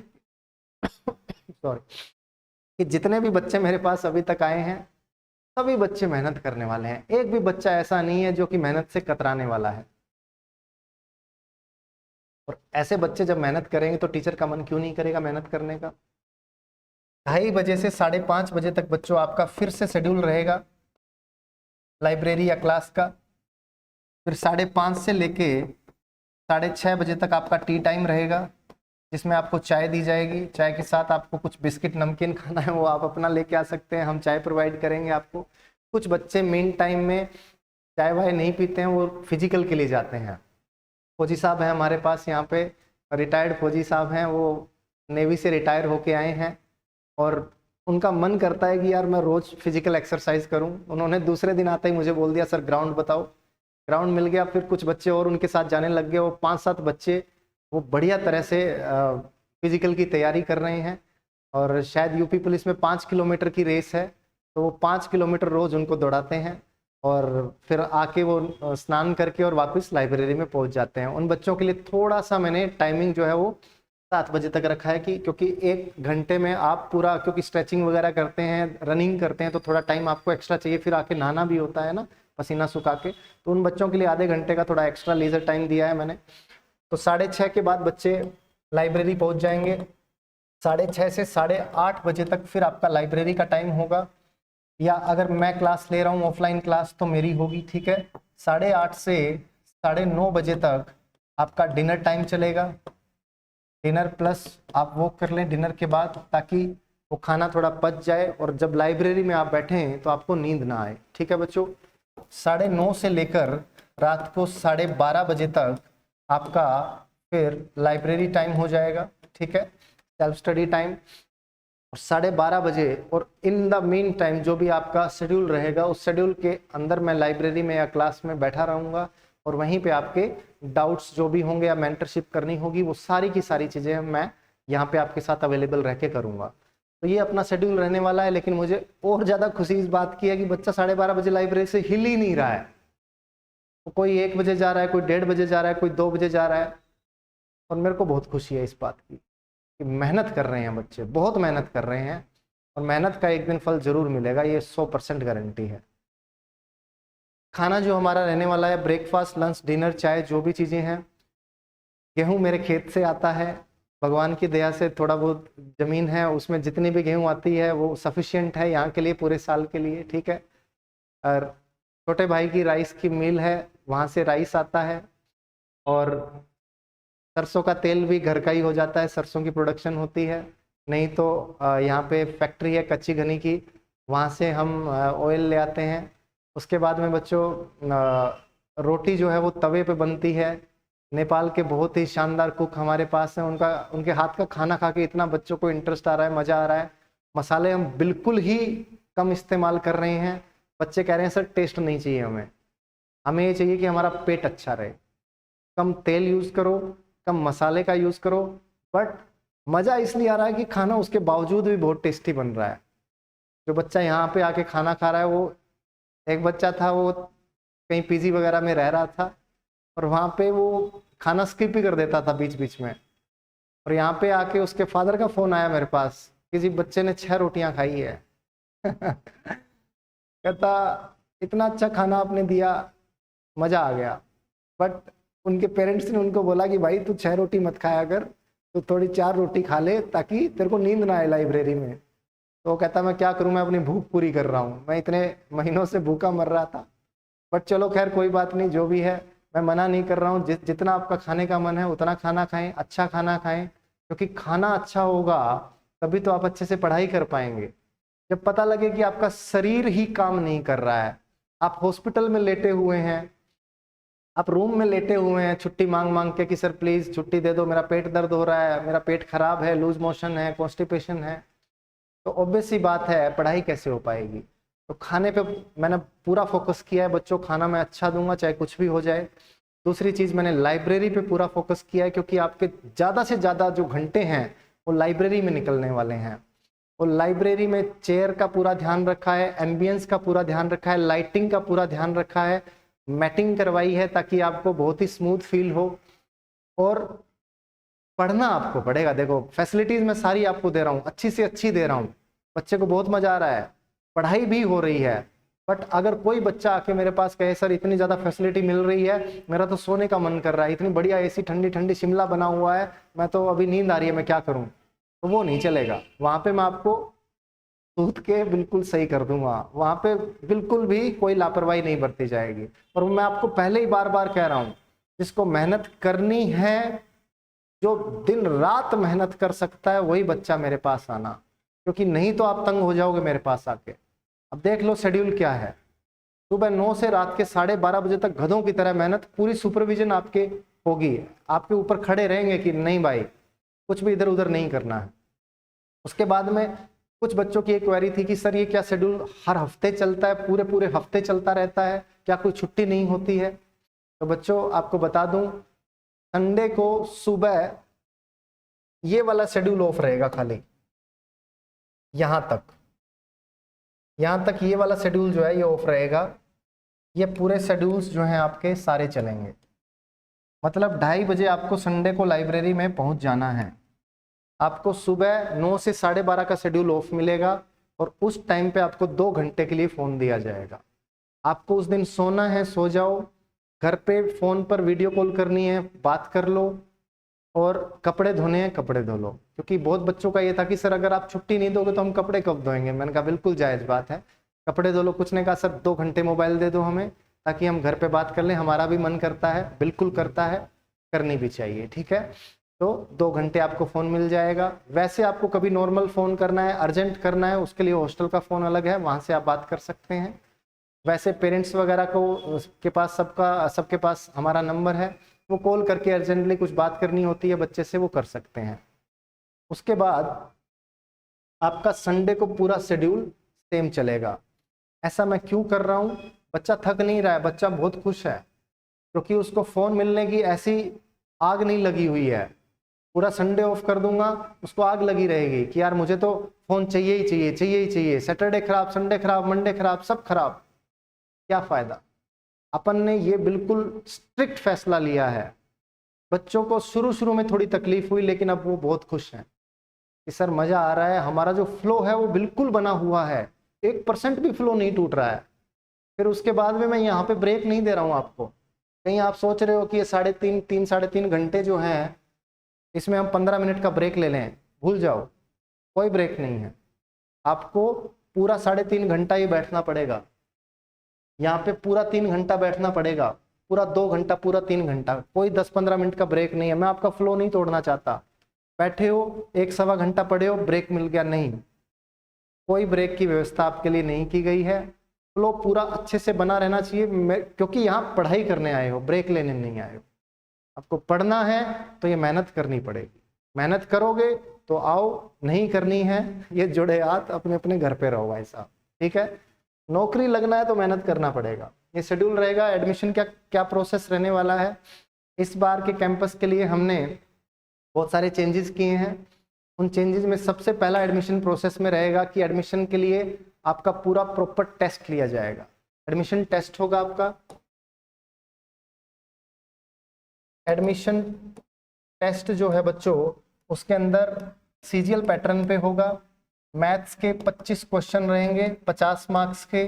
सॉरी कि जितने भी बच्चे मेरे पास अभी तक आए हैं सभी बच्चे मेहनत करने वाले हैं, एक भी बच्चा ऐसा नहीं है जो कि मेहनत से कतराने वाला है। और ऐसे बच्चे जब मेहनत करेंगे तो टीचर का मन क्यों नहीं करेगा मेहनत करने का। 2:30 से 5:30 बजे तक बच्चों आपका फिर से शेड्यूल रहेगा लाइब्रेरी या क्लास का। फिर 5:30 से लेके 6:30 बजे तक आपका टी टाइम रहेगा, जिसमें आपको चाय दी जाएगी। चाय के साथ आपको कुछ बिस्किट नमकीन खाना है वो आप अपना लेके आ सकते हैं, हम चाय प्रोवाइड करेंगे आपको। कुछ बच्चे मेन टाइम में चाय वाय नहीं पीते हैं, वो फिजिकल के लिए जाते हैं। फौजी साहब हैं हमारे पास यहाँ पे, रिटायर्ड फौजी साहब हैं, वो नेवी से रिटायर होके आए हैं और उनका मन करता है कि यार मैं रोज़ फिजिकल एक्सरसाइज करूं। उन्होंने दूसरे दिन आते ही मुझे बोल दिया सर ग्राउंड बताओ। ग्राउंड मिल गया, फिर कुछ बच्चे और उनके साथ जाने लग गए। वो 5-7 बच्चे वो बढ़िया तरह से फिजिकल की तैयारी कर रहे हैं। और शायद यूपी पुलिस में 5 किलोमीटर की रेस है, तो वो 5 किलोमीटर रोज़ उनको दौड़ाते हैं और फिर आके वो स्नान करके और वापस लाइब्रेरी में पहुंच जाते हैं। उन बच्चों के लिए थोड़ा सा मैंने टाइमिंग जो है वो 7 बजे तक रखा है कि क्योंकि 1 घंटे में आप पूरा, क्योंकि स्ट्रेचिंग वगैरह करते हैं, रनिंग करते हैं, तो थोड़ा टाइम आपको एक्स्ट्रा चाहिए। फिर आके नहाना भी होता है ना पसीना सुखा के, तो उन बच्चों के लिए आधे घंटे का थोड़ा एक्स्ट्रा लीजर टाइम दिया है मैंने। तो 6:30 के बाद बच्चे लाइब्रेरी पहुंच जाएंगे। 6:30 से 8:30 बजे तक फिर आपका लाइब्रेरी का टाइम होगा, या अगर मैं क्लास ले रहा हूँ ऑफलाइन क्लास तो मेरी होगी, ठीक है। 8:30 से 9:30 बजे तक आपका डिनर टाइम चलेगा। डिनर प्लस आप वॉक कर लें डिनर के बाद, ताकि वो खाना थोड़ा पच जाए और जब लाइब्रेरी में आप बैठें तो आपको नींद ना आए, ठीक है बच्चों। 9:30 से लेकर रात को 12:30 बजे तक आपका फिर लाइब्रेरी टाइम हो जाएगा, ठीक है, सेल्फ स्टडी टाइम। 12:30 बजे और इन द मीन टाइम जो भी आपका शेड्यूल रहेगा उस शेड्यूल के अंदर मैं लाइब्रेरी में या क्लास में बैठा रहूँगा और वहीं पे आपके डाउट्स जो भी होंगे या मेंटरशिप करनी होगी वो सारी की सारी चीज़ें मैं यहाँ पे आपके साथ अवेलेबल रह के करूँगा। तो ये अपना शेड्यूल रहने वाला है। लेकिन मुझे और ज़्यादा खुशी इस बात की है कि बच्चा 12:30 बजे लाइब्रेरी से हिल ही नहीं रहा है। तो कोई 1 बजे जा रहा है, कोई 1:30 बजे जा रहा है, कोई 2 बजे जा रहा है। और मेरे को बहुत खुशी है इस बात की कि मेहनत कर रहे हैं बच्चे, बहुत मेहनत कर रहे हैं और मेहनत का एक दिन फल जरूर मिलेगा, ये 100% गारंटी है। खाना जो हमारा रहने वाला है, ब्रेकफास्ट, लंच, डिनर, चाय, जो भी चीज़ें हैं। गेहूं मेरे खेत से आता है, भगवान की दया से थोड़ा बहुत ज़मीन है, उसमें जितनी भी गेहूं आती है वो सफिशिएंट है यहाँ के लिए, पूरे साल के लिए, ठीक है। और छोटे भाई की राइस की मिल है, वहाँ से राइस आता है। और सरसों का तेल भी घर का ही हो जाता है, सरसों की प्रोडक्शन होती है। नहीं तो यहाँ पे फैक्ट्री है कच्ची घनी की, वहाँ से हम ऑयल ले आते हैं। उसके बाद में बच्चों रोटी जो है वो तवे पे बनती है। नेपाल के बहुत ही शानदार कुक हमारे पास हैं, उनके हाथ का खाना खा के इतना बच्चों को इंटरेस्ट आ रहा है, मज़ा आ रहा है। मसाले हम बिल्कुल ही कम इस्तेमाल कर रहे हैं। बच्चे कह रहे हैं सर टेस्ट नहीं चाहिए हमें ये चाहिए कि हमारा पेट अच्छा रहे। कम तेल यूज़ करो, कम मसाले का यूज़ करो, बट मज़ा इसलिए आ रहा है कि खाना उसके बावजूद भी बहुत टेस्टी बन रहा है। जो बच्चा यहाँ पे आके खाना खा रहा है, वो एक बच्चा था वो कहीं पीजी वगैरह में रह रहा था और वहाँ पे वो खाना स्किप ही कर देता था बीच बीच में। और यहाँ पे आके उसके फादर का फ़ोन आया मेरे पास, किसी बच्चे ने 6 रोटियाँ खाई है। कहता इतना अच्छा खाना आपने दिया, मज़ा आ गया। बट उनके पेरेंट्स ने उनको बोला कि भाई तू 6 रोटी मत खाया कर, तो थोड़ी 4 रोटी खा ले ताकि तेरे को नींद ना आए लाइब्रेरी में। तो वो कहता मैं क्या करूं, मैं अपनी भूख पूरी कर रहा हूं, मैं इतने महीनों से भूखा मर रहा था। बट चलो खैर कोई बात नहीं, जो भी है मैं मना नहीं कर रहा हूं। जितना आपका खाने का मन है उतना खाना खाएं, अच्छा खाना खाएं, क्योंकि खाना अच्छा होगा तभी तो आप अच्छे से पढ़ाई कर पाएंगे। जब पता लगे कि आपका शरीर ही काम नहीं कर रहा है, आप हॉस्पिटल में लेटे हुए हैं, आप रूम में लेटे हुए हैं छुट्टी मांग मांग के कि सर प्लीज छुट्टी दे दो, मेरा पेट दर्द हो रहा है, मेरा पेट खराब है, लूज मोशन है, कॉन्स्टिपेशन है, तो ऑब्वियस सी बात है पढ़ाई कैसे हो पाएगी। तो खाने पे मैंने पूरा फोकस किया है बच्चों, खाना मैं अच्छा दूंगा चाहे कुछ भी हो जाए। दूसरी चीज़ मैंने लाइब्रेरी पे पूरा फोकस किया है, क्योंकि आपके ज़्यादा से ज़्यादा जो घंटे हैं वो लाइब्रेरी में निकलने वाले हैं। और लाइब्रेरी में चेयर का पूरा ध्यान रखा है, एम्बियंस का पूरा ध्यान रखा है, लाइटिंग का पूरा ध्यान रखा है, मैटिंग करवाई है ताकि आपको बहुत ही स्मूथ फील हो। और पढ़ना आपको पड़ेगा, देखो फैसिलिटीज मैं सारी आपको दे रहा हूँ, अच्छी से अच्छी दे रहा हूँ, बच्चे को बहुत मजा आ रहा है, पढ़ाई भी हो रही है। बट अगर कोई बच्चा आके मेरे पास कहे सर इतनी ज़्यादा फैसिलिटी मिल रही है, मेरा तो सोने का मन कर रहा है, इतनी बढ़िया एसी ठंडी ठंडी शिमला बना हुआ है, मैं तो अभी नींद आ रही है, मैं क्या करूं, तो वो नहीं चलेगा। वहां पे मैं आपको सूद के बिल्कुल सही कर दूंगा, वहां पे बिल्कुल भी कोई लापरवाही नहीं बरती जाएगी। और मैं आपको पहले ही बार बार कह रहा हूं, जिसको मेहनत करनी है, जो दिन रात मेहनत कर सकता है, वही बच्चा मेरे पास आना, क्योंकि नहीं तो आप तंग हो जाओगे मेरे पास आके। अब देख लो शेड्यूल क्या है, सुबह 9 से रात के 12:30 बजे तक गधों की तरह मेहनत, पूरी सुपरविजन आपके होगी, आपके ऊपर खड़े रहेंगे कि नहीं भाई कुछ भी इधर उधर नहीं करना है। उसके बाद में कुछ बच्चों की एक क्वेरी थी कि सर ये क्या शेड्यूल हर हफ्ते चलता है, पूरे पूरे हफ्ते चलता रहता है, क्या कोई छुट्टी नहीं होती है? तो बच्चों आपको बता दूं, संडे को सुबह ये वाला शेड्यूल ऑफ रहेगा, खाली यहां तक ये वाला शेड्यूल जो है ये ऑफ रहेगा। ये पूरे शेड्यूल्स जो हैं आपके सारे चलेंगे। मतलब 2:30 बजे आपको संडे को लाइब्रेरी में पहुंच जाना है। आपको सुबह 9 से 12:30 का शेड्यूल ऑफ मिलेगा और उस टाइम पे आपको 2 घंटे के लिए फ़ोन दिया जाएगा। आपको उस दिन सोना है, सो जाओ, घर पे फ़ोन पर वीडियो कॉल करनी है, बात कर लो, और कपड़े धोने हैं, कपड़े धो लो। क्योंकि बहुत बच्चों का ये था कि सर अगर आप छुट्टी नहीं दोगे तो हम कपड़े कब धोएंगे। मैंने कहा बिल्कुल जायज़ बात है, कपड़े धो लो। कुछ ने कहा सर 2 घंटे मोबाइल दे दो हमें, ताकि हम घर पे बात कर लें, हमारा भी मन करता है, बिल्कुल करता है, करनी भी चाहिए, ठीक है। तो 2 घंटे आपको फ़ोन मिल जाएगा। वैसे आपको कभी नॉर्मल फ़ोन करना है, अर्जेंट करना है, उसके लिए हॉस्टल का फ़ोन अलग है, वहाँ से आप बात कर सकते हैं। वैसे पेरेंट्स वगैरह को के पास सबके पास हमारा नंबर है, वो कॉल करके अर्जेंटली कुछ बात करनी होती है बच्चे से, वो कर सकते हैं। उसके बाद आपका संडे को पूरा शेड्यूल सेम चलेगा। ऐसा मैं क्यों कर रहा हूँ? बच्चा थक नहीं रहा है, बच्चा बहुत खुश है, क्योंकि उसको फ़ोन मिलने की ऐसी आग नहीं लगी हुई है। पूरा संडे ऑफ कर दूंगा, उसको आग लगी रहेगी कि यार मुझे तो फ़ोन चाहिए ही चाहिए, चाहिए ही चाहिए। सैटरडे खराब, संडे खराब, मंडे खराब, सब खराब, क्या फ़ायदा। अपन ने ये बिल्कुल स्ट्रिक्ट फैसला लिया है। बच्चों को शुरू में थोड़ी तकलीफ हुई, लेकिन अब वो बहुत खुश हैं कि सर मज़ा आ रहा है, हमारा जो फ्लो है वो बिल्कुल बना हुआ है, 1% भी फ्लो नहीं टूट रहा है। फिर उसके बाद में मैं यहाँ पे ब्रेक नहीं दे रहा हूँ आपको। कहीं आप सोच रहे हो कि ये 3.5 घंटे जो हैं इसमें हम 15 मिनट का ब्रेक ले लें, भूल जाओ, कोई ब्रेक नहीं है। आपको पूरा 3.5 घंटा ही बैठना पड़ेगा, यहाँ पे पूरा 3 घंटा बैठना पड़ेगा, पूरा 2 घंटा, पूरा 3 घंटा, कोई 10-15 मिनट का ब्रेक नहीं है। मैं आपका फ्लो नहीं तोड़ना चाहता। बैठे हो 1-1.25 घंटा पढ़े हो, ब्रेक मिल गया, नहीं, कोई ब्रेक की व्यवस्था आपके लिए नहीं की गई है। फ्लो पूरा अच्छे से बना रहना चाहिए, क्योंकि यहाँ पढ़ाई करने आए हो, ब्रेक लेने नहीं आए हो। आपको पढ़ना है तो ये मेहनत करनी पड़ेगी, मेहनत करोगे तो आओ, नहीं करनी है ये जुड़े हाथ अपने अपने घर पे रहो भाई साहब, ठीक है। नौकरी लगना है तो मेहनत करना पड़ेगा। ये शेड्यूल रहेगा। एडमिशन क्या प्रोसेस रहने वाला है, इस बार के कैंपस के लिए हमने बहुत सारे चेंजेस किए हैं। उन चेंजेस में सबसे पहला एडमिशन प्रोसेस में रहेगा कि एडमिशन के लिए आपका पूरा प्रॉपर टेस्ट लिया जाएगा। एडमिशन टेस्ट होगा आपका। एडमिशन टेस्ट जो है बच्चों, उसके अंदर सीजीएल पैटर्न पे होगा। मैथ्स के 25 क्वेश्चन रहेंगे 50 मार्क्स के,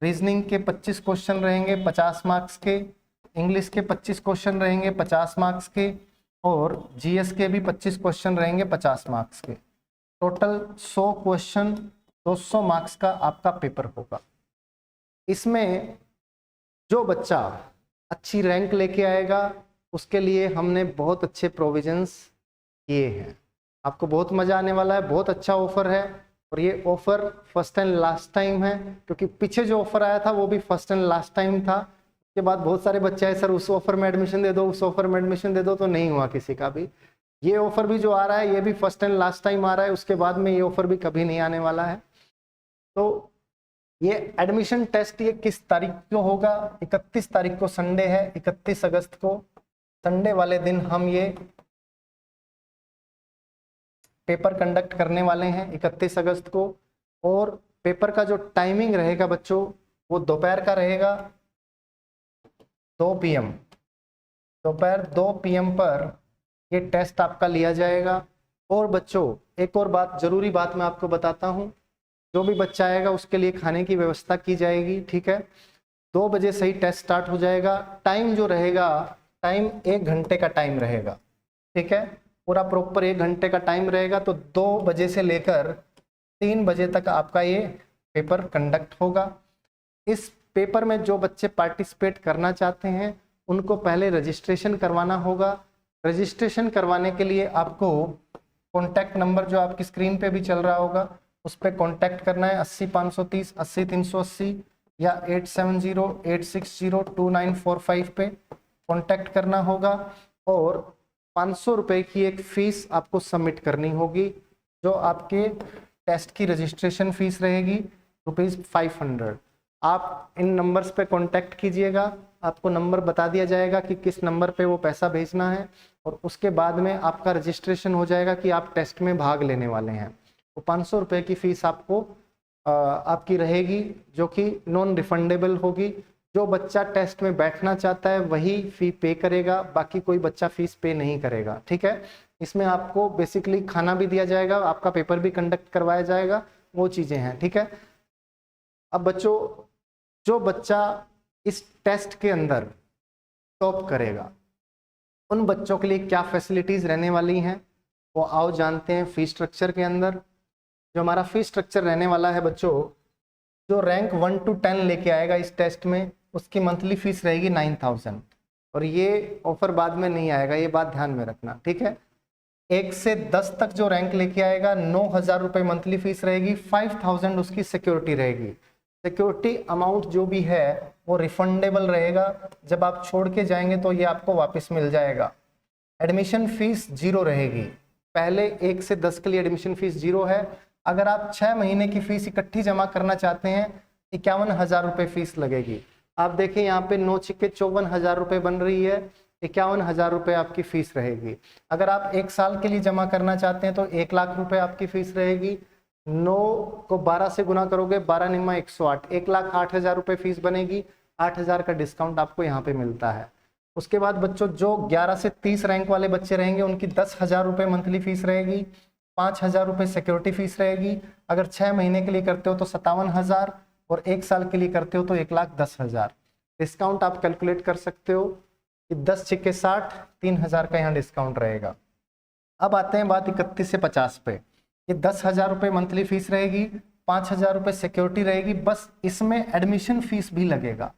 रीजनिंग के 25 क्वेश्चन रहेंगे 50 मार्क्स के, इंग्लिश के 25 क्वेश्चन रहेंगे 50 मार्क्स के, और जीएस के भी 25 क्वेश्चन रहेंगे 50 मार्क्स के। टोटल 100 क्वेश्चन 200 मार्क्स का आपका पेपर होगा। इसमें जो बच्चा अच्छी रैंक लेके आएगा उसके लिए हमने बहुत अच्छे प्रोविजंस किए हैं। आपको बहुत मज़ा आने वाला है, बहुत अच्छा ऑफर है, और ये offer first and last time है, क्योंकि पीछे जो ऑफर आया था वो भी फर्स्ट एंड लास्ट टाइम था। उसके बाद बहुत सारे बच्चे आए सर उस ऑफर में एडमिशन दे दो, उस ऑफर में एडमिशन दे दो, तो नहीं हुआ किसी का भी। ये ऑफर भी जो आ रहा है ये भी फर्स्ट एंड लास्ट टाइम आ रहा है, उसके बाद में ये ऑफर भी कभी नहीं आने वाला है। तो ये एडमिशन टेस्ट ये किस तारीख को होगा? 31 तारीख को संडे है, 31 अगस्त को संडे वाले दिन हम ये पेपर कंडक्ट करने वाले हैं 31 अगस्त को। और पेपर का जो टाइमिंग रहेगा बच्चों वो दोपहर का रहेगा 2 PM। दोपहर 2 PM पर ये टेस्ट आपका लिया जाएगा। और बच्चों एक और बात, जरूरी बात मैं आपको बताता हूँ, जो भी बच्चा आएगा उसके लिए खाने की व्यवस्था की जाएगी, ठीक है। 2 बजे सही टेस्ट स्टार्ट हो जाएगा। टाइम जो रहेगा, टाइम 1 घंटे का टाइम रहेगा, ठीक है, पूरा प्रॉपर 1 घंटे का टाइम रहेगा। तो 2 बजे से लेकर 3 बजे तक आपका ये पेपर कंडक्ट होगा। इस पेपर में जो बच्चे पार्टिसिपेट करना चाहते हैं उनको पहले रजिस्ट्रेशन करवाना होगा। रजिस्ट्रेशन करवाने के लिए आपको कॉन्टैक्ट नंबर जो आपकी स्क्रीन पे भी चल रहा होगा उस पर कॉन्टैक्ट करना है, 80 530 80 380 या 8708602945 पे कॉन्टैक्ट करना होगा। और 500 रुपये की एक फ़ीस आपको सबमिट करनी होगी, जो आपके टेस्ट की रजिस्ट्रेशन फ़ीस रहेगी ₹500। आप इन नंबर्स पे कांटेक्ट कीजिएगा, आपको नंबर बता दिया जाएगा कि किस नंबर पे वो पैसा भेजना है, और उसके बाद में आपका रजिस्ट्रेशन हो जाएगा कि आप टेस्ट में भाग लेने वाले हैं। तो 500 रुपये की फ़ीस आपको आपकी रहेगी, जो कि नॉन रिफंडेबल होगी। जो बच्चा टेस्ट में बैठना चाहता है वही फ़ी पे करेगा, बाकी कोई बच्चा फ़ीस पे नहीं करेगा, ठीक है। इसमें आपको बेसिकली खाना भी दिया जाएगा, आपका पेपर भी कंडक्ट करवाया जाएगा, वो चीज़ें हैं, ठीक है। अब बच्चों, जो बच्चा इस टेस्ट के अंदर टॉप करेगा उन बच्चों के लिए क्या फैसिलिटीज़ रहने वाली हैं वो आओ जानते हैं। फी स्ट्रक्चर के अंदर जो हमारा फी स्ट्रक्चर रहने वाला है बच्चों, जो रैंक 1 to 10 लेके आएगा इस टेस्ट में उसकी मंथली फीस रहेगी 9000, और ये ऑफर बाद में नहीं आएगा, ये बात ध्यान में रखना, ठीक है। 1 से 10 तक जो रैंक लेके आएगा 9000 रुपये मंथली फीस रहेगी, 5000 उसकी सिक्योरिटी रहेगी। सिक्योरिटी अमाउंट जो भी है वो रिफंडेबल रहेगा, जब आप छोड़ के जाएंगे तो ये आपको वापस मिल जाएगा। एडमिशन फीस 0 रहेगी, पहले 1 से 10 के लिए एडमिशन फीस 0 है। अगर आप 6 महीने की फीस इकट्ठी जमा करना चाहते हैं 51,000 रुपये फीस लगेगी। आप देखिए यहाँ पे 9 छिक्के 54,000 रुपये बन रही है, 51,000 रुपये आपकी फीस रहेगी। अगर आप 1 साल के लिए जमा करना चाहते हैं तो 1 लाख रुपए आपकी फीस रहेगी। 9 को 12 से गुना करोगे, 12 निम्मा 108, 1,08,000 रुपये फीस बनेगी। 8,000 का डिस्काउंट आपको यहाँ पे मिलता है। उसके बाद बच्चों जो 11 से 30 रैंक वाले बच्चे रहेंगे उनकी 10,000 रुपये मंथली फीस रहेगी, 5,000 रुपये सिक्योरिटी फीस रहेगी। अगर 6 महीने के लिए करते हो तो 57,000, और 1 साल के लिए करते हो तो 1,10,000। डिस्काउंट आप कैलकुलेट कर सकते हो कि 10 छिक्के 60, 3,000 का यहाँ डिस्काउंट रहेगा। अब आते हैं बात 31 से 50 पे। ये 10,000 रुपये मंथली फीस रहेगी, 5,000 रुपये सिक्योरिटी रहेगी, बस इसमें एडमिशन फीस भी लगेगा।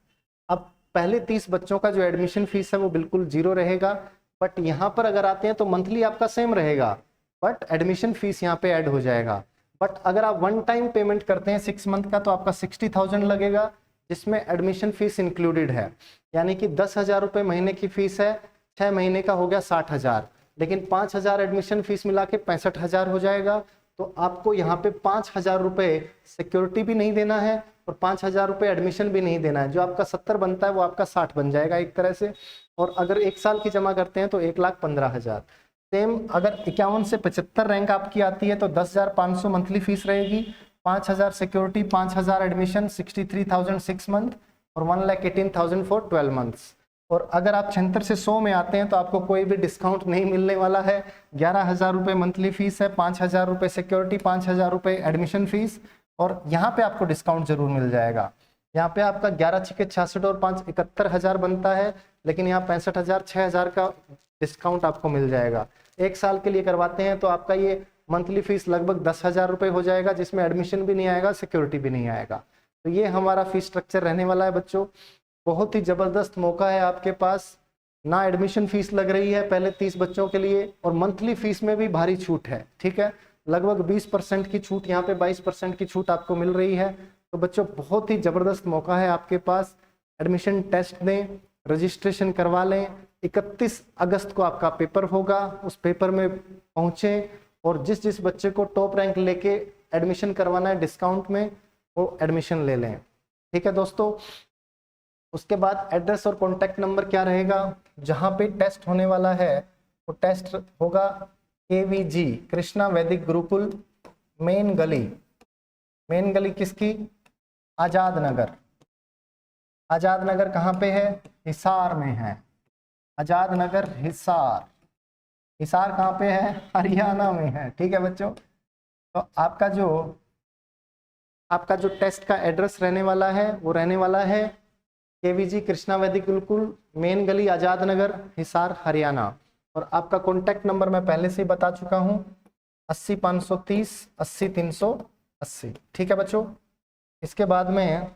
अब पहले 30 बच्चों का जो एडमिशन फीस है वो बिल्कुल 0 रहेगा, बट यहाँ पर अगर आते हैं तो मंथली आपका सेम रहेगा, बट एडमिशन फीस यहाँ पे ऐड हो जाएगा। बट अगर आप 1 टाइम पेमेंट करते हैं 6 मंथ का तो आपका 60,000 लगेगा, जिसमें एडमिशन फीस इंक्लूडेड है। यानी कि 10,000 रुपये महीने की फीस है, 6 महीने का हो गया 60,000, लेकिन 5,000 एडमिशन फीस मिला के 65,000 हो जाएगा। तो आपको यहाँ पे 5,000 रुपये सिक्योरिटी भी नहीं देना है और 5,000 रुपये एडमिशन भी नहीं देना है। जो आपका 70 बनता है वो आपका 60 बन जाएगा एक तरह से। और अगर 1 साल की जमा करते हैं तो 1,15,000। सेम अगर 51 से 75 रैंक आपकी आती है तो 10,500 मंथली फीस रहेगी, 5,000 सिक्योरिटी, 5,000 एडमिशन, 63,000 6 मंथ और 1,18,000 फॉर 12 मंथ्स। और अगर आप 76 से 100 में आते हैं तो आपको कोई भी डिस्काउंट नहीं मिलने वाला है। 11,000 रुपये मंथली फीस है, 5,000 रुपये सिक्योरिटी, 5,000 रुपये एडमिशन फीस, और यहाँ पे आपको डिस्काउंट जरूर मिल जाएगा। यहाँ पे आपका 11 छिके 66 और 5 71,000 बनता है, लेकिन यहाँ 65,000 6,000 का डिस्काउंट आपको मिल जाएगा। 1 साल के लिए करवाते हैं तो आपका ये मंथली फीस लगभग 10,000 रुपये हो जाएगा, जिसमें एडमिशन भी नहीं आएगा, सिक्योरिटी भी नहीं आएगा। तो ये हमारा फीस स्ट्रक्चर रहने वाला है बच्चों। बहुत ही ज़बरदस्त मौका है आपके पास, ना एडमिशन फीस लग रही है पहले 30 बच्चों के लिए, और मंथली फीस में भी भारी छूट है, ठीक है। लगभग 20% की छूट, यहाँ पे 22% की छूट आपको मिल रही है। तो बच्चों बहुत ही ज़बरदस्त मौका है आपके पास। एडमिशन टेस्ट दें, रजिस्ट्रेशन करवा लें। 31 अगस्त को आपका पेपर होगा, उस पेपर में पहुँचें और जिस जिस बच्चे को टॉप रैंक लेके एडमिशन करवाना है डिस्काउंट में वो एडमिशन ले लें, ठीक है दोस्तों। उसके बाद एड्रेस और कॉन्टैक्ट नंबर क्या रहेगा, जहाँ पे टेस्ट होने वाला है वो टेस्ट होगा KVG कृष्णा वैदिक गुरुकुल, मेन गली किसकी, आज़ाद नगर। आज़ाद नगर कहाँ पे है, हिसार में है। आज़ाद नगर हिसार, हिसार कहाँ पे है, हरियाणा में है, ठीक है बच्चों। तो आपका जो आपका जो टेस्ट का एड्रेस रहने वाला है वो रहने वाला है केवीजी कृष्णा वैदिक गुरुकुल, मेन गली, आजाद नगर, हिसार, हरियाणा। और आपका कॉन्टैक्ट नंबर मैं पहले से ही बता चुका हूँ, 80 530 80 380। ठीक है बच्चों। इसके बाद में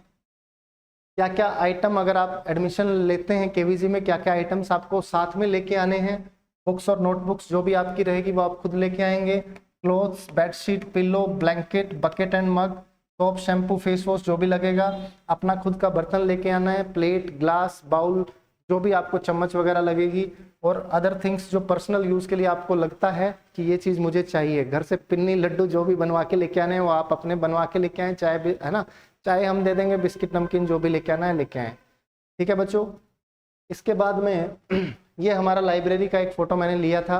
क्या क्या आइटम, अगर आप एडमिशन लेते हैं केवीजी में, क्या क्या आइटम्स आपको साथ में लेके आने हैं। बुक्स और नोटबुक्स जो भी आपकी रहेगी वो आप खुद लेके आएंगे। Clothes, bedsheet, pillow, blanket, bucket and mug, soap, shampoo, face wash जो भी लगेगा। अपना खुद का बर्तन लेके आना है, प्लेट, ग्लास, बाउल, जो भी आपको चम्मच वगैरह लगेगी, और अदर थिंग्स जो पर्सनल यूज़ के लिए आपको लगता है कि ये चीज़ मुझे चाहिए। घर से पिन्नी, लड्डू जो भी बनवा के लेके आने हैं वो आप अपने बनवा के लेके आएँ, चाहे भी है ना, चाहे हम दे देंगे, बिस्किट नमकीन जो भी लेके आना है लेके आएँ। ठीक है बच्चों। इसके बाद में ये हमारा लाइब्रेरी का एक फ़ोटो मैंने लिया था,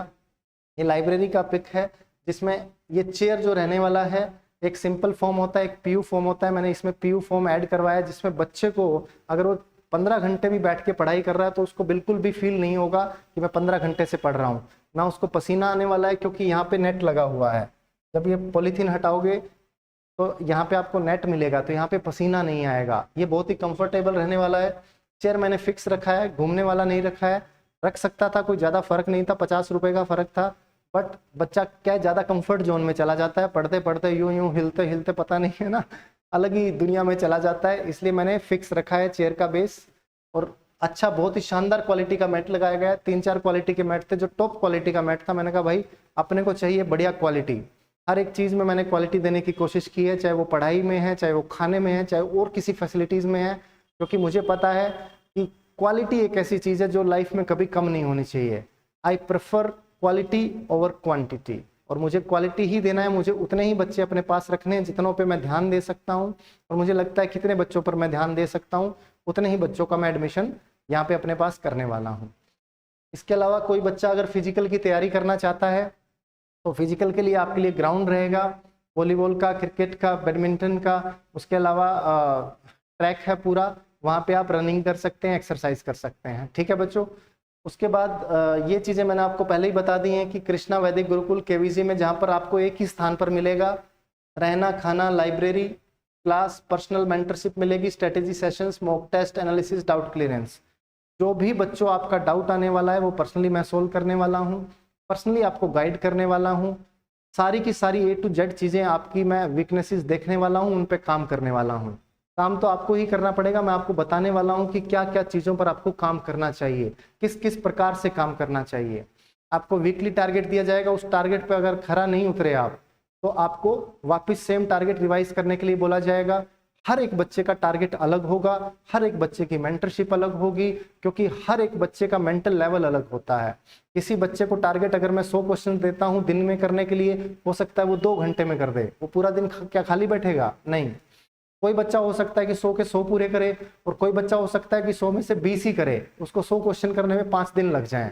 ये लाइब्रेरी का पिक है, जिसमें ये चेयर जो रहने वाला है, एक सिंपल फॉर्म होता है, एक पीयू फॉर्म होता है। मैंने इसमें पीयू फॉर्म ऐड करवाया, जिसमें बच्चे को अगर वो 15 घंटे भी बैठ के पढ़ाई कर रहा है तो उसको बिल्कुल भी फील नहीं होगा कि मैं 15 घंटे से पढ़ रहा हूँ, ना उसको पसीना आने वाला है, क्योंकि यहाँ पे नेट लगा हुआ है। जब ये पॉलीथीन हटाओगे तो यहाँ पे आपको नेट मिलेगा, तो यहाँ पे पसीना नहीं आएगा। ये बहुत ही कंफर्टेबल रहने वाला है। चेयर मैंने फिक्स रखा है, घूमने वाला नहीं रखा है। रख सकता था, कोई ज़्यादा फर्क नहीं था, 50 रुपये का फर्क था, बट बच्चा क्या ज़्यादा कंफर्ट जोन में चला जाता है, पढ़ते पढ़ते यूं यूं हिलते हिलते पता नहीं है ना, अलग ही दुनिया में चला जाता है। इसलिए मैंने फिक्स रखा है चेयर का बेस, और अच्छा बहुत ही शानदार क्वालिटी का मैट लगाया गया है। 3-4 क्वालिटी के मैट थे, जो टॉप क्वालिटी का मैट था। मैंने कहा भाई अपने को चाहिए बढ़िया क्वालिटी, हर एक चीज़ में मैंने क्वालिटी देने की कोशिश की है, चाहे वो पढ़ाई में है, चाहे वो खाने में है, चाहे और किसी फैसिलिटीज़ में है, क्योंकि मुझे पता है कि क्वालिटी एक ऐसी चीज़ है जो लाइफ में कभी कम नहीं होनी चाहिए। I prefer quality over quantity, और मुझे क्वालिटी ही देना है। मुझे उतने ही बच्चे अपने पास रखने हैं जितनों पे मैं ध्यान दे सकता हूँ, और मुझे लगता है कितने बच्चों पर मैं ध्यान दे सकता हूँ उतने ही बच्चों का मैं एडमिशन यहाँ पे अपने पास करने वाला हूँ। इसके अलावा कोई बच्चा अगर फिजिकल की तैयारी करना चाहता है तो फिजिकल के लिए आपके लिए ग्राउंड रहेगा, वॉलीबॉल का, क्रिकेट का, बैडमिंटन का, उसके अलावा ट्रैक है पूरा, वहाँ पे आप रनिंग कर सकते हैं, एक्सरसाइज कर सकते हैं। ठीक है बच्चों। उसके बाद ये चीज़ें मैंने आपको पहले ही बता दी हैं कि कृष्णा वैदिक गुरुकुल केवीजी में, जहाँ पर आपको एक ही स्थान पर मिलेगा रहना, खाना, लाइब्रेरी, क्लास, पर्सनल मेंटरशिप मिलेगी, strategy sessions, mock test, analysis, doubt clearance. जो भी बच्चों आपका डाउट आने वाला है वो पर्सनली मैं सोल्व करने वाला हूँ, पर्सनली आपको गाइड करने वाला हूँ। सारी की सारी A to Z चीज़ें आपकी मैं वीकनेसेस देखने वाला हूँ, उन पे काम करने वाला हूँ। काम तो आपको ही करना पड़ेगा, मैं आपको बताने वाला हूँ कि क्या क्या चीज़ों पर आपको काम करना चाहिए, किस किस प्रकार से काम करना चाहिए। आपको वीकली टारगेट दिया जाएगा, उस टारगेट पे अगर खरा नहीं उतरे आप तो आपको वापस सेम टारगेट रिवाइज करने के लिए बोला जाएगा। हर एक बच्चे का टारगेट अलग होगा, हर एक बच्चे की मेंटरशिप अलग होगी, क्योंकि हर एक बच्चे का मेंटल लेवल अलग होता है। किसी बच्चे को टारगेट अगर मैं 100 क्वेश्चन देता हूं दिन में करने के लिए, हो सकता है वो 2 घंटे में कर दे, वो पूरा दिन क्या खाली बैठेगा? नहीं। कोई बच्चा हो सकता है कि 100 के 100 पूरे करे, और कोई बच्चा हो सकता है कि 100 में से 20 ही करे, उसको 100 क्वेश्चन करने में 5 दिन लग जाएं।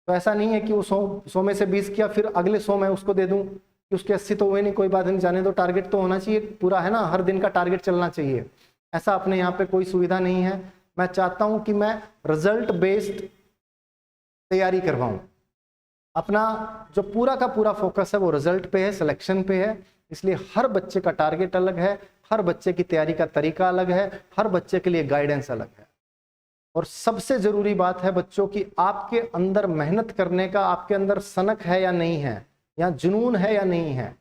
तो ऐसा नहीं है कि वो 100 में से 20 किया फिर अगले 100 मैं उसको दे दूं कि उसके 80 तो हुए नहीं, कोई बात नहीं, जाने दो। टारगेट तो होना चाहिए पूरा, है ना, हर दिन का टारगेट चलना चाहिए। ऐसा अपने यहाँ पे कोई सुविधा नहीं है। मैं चाहता हूँ कि मैं रिजल्ट बेस्ड तैयारी करवाऊँ। अपना जो पूरा का पूरा फोकस है वो रिजल्ट पे है, सिलेक्शन पे है। इसलिए हर बच्चे का टारगेट अलग है, हर बच्चे की तैयारी का तरीका अलग है, हर बच्चे के लिए गाइडेंस अलग है। और सबसे जरूरी बात है बच्चों की, आपके अंदर मेहनत करने का, आपके अंदर सनक है या नहीं है, या जुनून है या नहीं है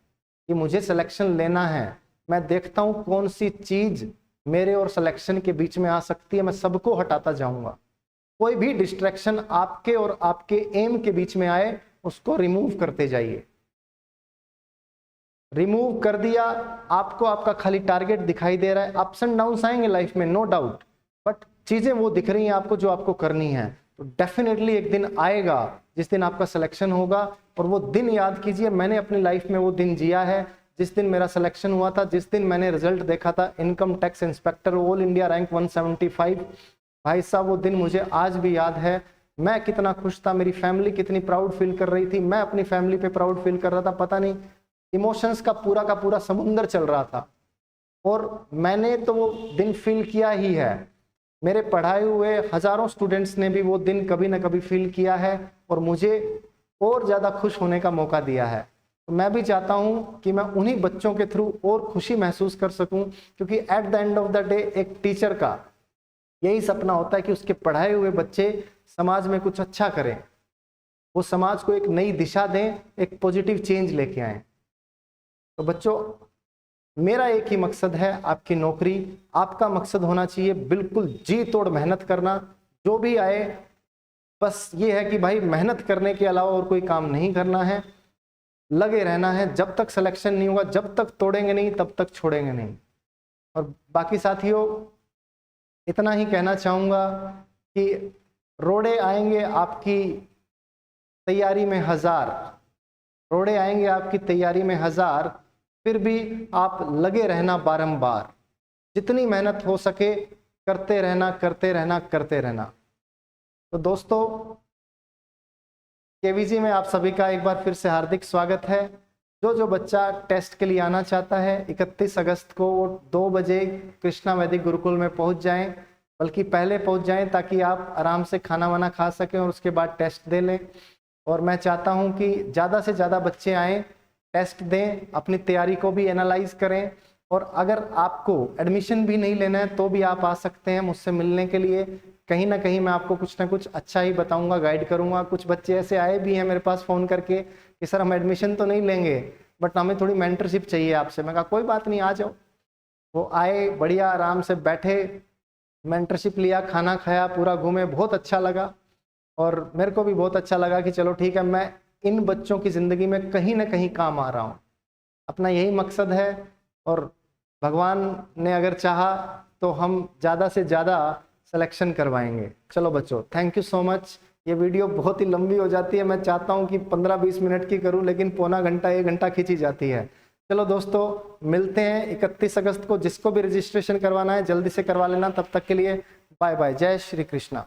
कि मुझे सिलेक्शन लेना है। मैं देखता हूँ कौन सी चीज मेरे और सिलेक्शन के बीच में आ सकती है, मैं सबको हटाता जाऊंगा। कोई भी डिस्ट्रैक्शन आपके और आपके एम के बीच में आए उसको रिमूव करते जाइए। रिमूव कर दिया, आपको आपका खाली टारगेट दिखाई दे रहा है। अप्स एंड डाउन्स आएंगे लाइफ में, नो डाउट, बट चीजें वो दिख रही हैं आपको जो आपको करनी है। तो डेफिनेटली एक दिन आएगा जिस दिन आपका सिलेक्शन होगा, और वो दिन याद कीजिए, मैंने अपनी लाइफ में वो दिन जिया है जिस दिन मेरा सिलेक्शन हुआ था, जिस दिन मैंने रिजल्ट देखा था, income tax inspector, all India rank 175। भाई साहब वो दिन मुझे आज भी याद है। मैं कितना खुश था, मेरी फैमिली कितनी प्राउड फील कर रही थी, मैं अपनी फैमिली पे प्राउड फील कर रहा था। पता नहीं, इमोशंस का पूरा समुंदर चल रहा था, और मैंने तो वो दिन फील किया ही है। मेरे पढ़ाए हुए हजारों स्टूडेंट्स ने भी वो दिन कभी ना कभी फील किया है, और मुझे और ज़्यादा खुश होने का मौका दिया है। तो मैं भी चाहता हूँ कि मैं उन्हीं बच्चों के थ्रू और खुशी महसूस कर सकूँ, क्योंकि at the end of the day एक टीचर का यही सपना होता है कि उसके पढ़ाए हुए बच्चे समाज में कुछ अच्छा करें, वो समाज को एक नई दिशा दें, एक पॉजिटिव चेंज लेके आए। तो बच्चों, मेरा एक ही मकसद है, आपकी नौकरी। आपका मकसद होना चाहिए बिल्कुल जी तोड़ मेहनत करना, जो भी आए। बस ये है कि भाई मेहनत करने के अलावा और कोई काम नहीं करना है, लगे रहना है। जब तक सिलेक्शन नहीं होगा, जब तक तोड़ेंगे नहीं, तब तक छोड़ेंगे नहीं। और बाकी साथियों, इतना ही कहना चाहूँगा कि रोड़े आएंगे आपकी तैयारी में 1000, रोड़े आएंगे आपकी तैयारी में 1000, फिर भी आप लगे रहना बारंबार, जितनी मेहनत हो सके करते रहना, करते रहना, करते रहना। तो दोस्तों, केवीजी में आप सभी का एक बार फिर से हार्दिक स्वागत है। जो बच्चा टेस्ट के लिए आना चाहता है, 31 अगस्त को 2 बजे कृष्णा वैदिक गुरुकुल में पहुंच जाएं, बल्कि पहले पहुंच जाएं ताकि आप आराम से खाना वाना खा सकें और उसके बाद टेस्ट दे लें। और मैं चाहता हूं कि ज़्यादा से ज़्यादा बच्चे आएँ, टेस्ट दें, अपनी तैयारी को भी एनालाइज करें। और अगर आपको एडमिशन भी नहीं लेना है तो भी आप आ सकते हैं मुझसे मिलने के लिए। कहीं ना कहीं मैं आपको कुछ ना कुछ अच्छा ही बताऊंगा, गाइड करूंगा। कुछ बच्चे ऐसे आए भी हैं मेरे पास फ़ोन करके कि सर हम एडमिशन तो नहीं लेंगे, बट हमें थोड़ी मेंटरशिप चाहिए आपसे। मैं कहा कोई बात नहीं, आ जाओ। वो आए, बढ़िया आराम से बैठे, मेंटरशिप लिया, खाना खाया, पूरा घूमे, बहुत अच्छा लगा। और मेरे को भी बहुत अच्छा लगा कि चलो ठीक है, मैं इन बच्चों की ज़िंदगी में कहीं ना कहीं काम आ रहा हूँ। अपना यही मकसद है, और भगवान ने अगर चाहा तो हम ज़्यादा से ज़्यादा सिलेक्शन करवाएंगे। चलो बच्चों, थैंक यू सो मच। ये वीडियो बहुत ही लंबी हो जाती है, मैं चाहता हूँ कि 15-20 मिनट की करूँ, लेकिन पौना घंटा 1 घंटा खींची जाती है। चलो दोस्तों, मिलते हैं 31 अगस्त को। जिसको भी रजिस्ट्रेशन करवाना है जल्दी से करवा लेना। तब तक के लिए बाय बाय, जय श्री कृष्णा।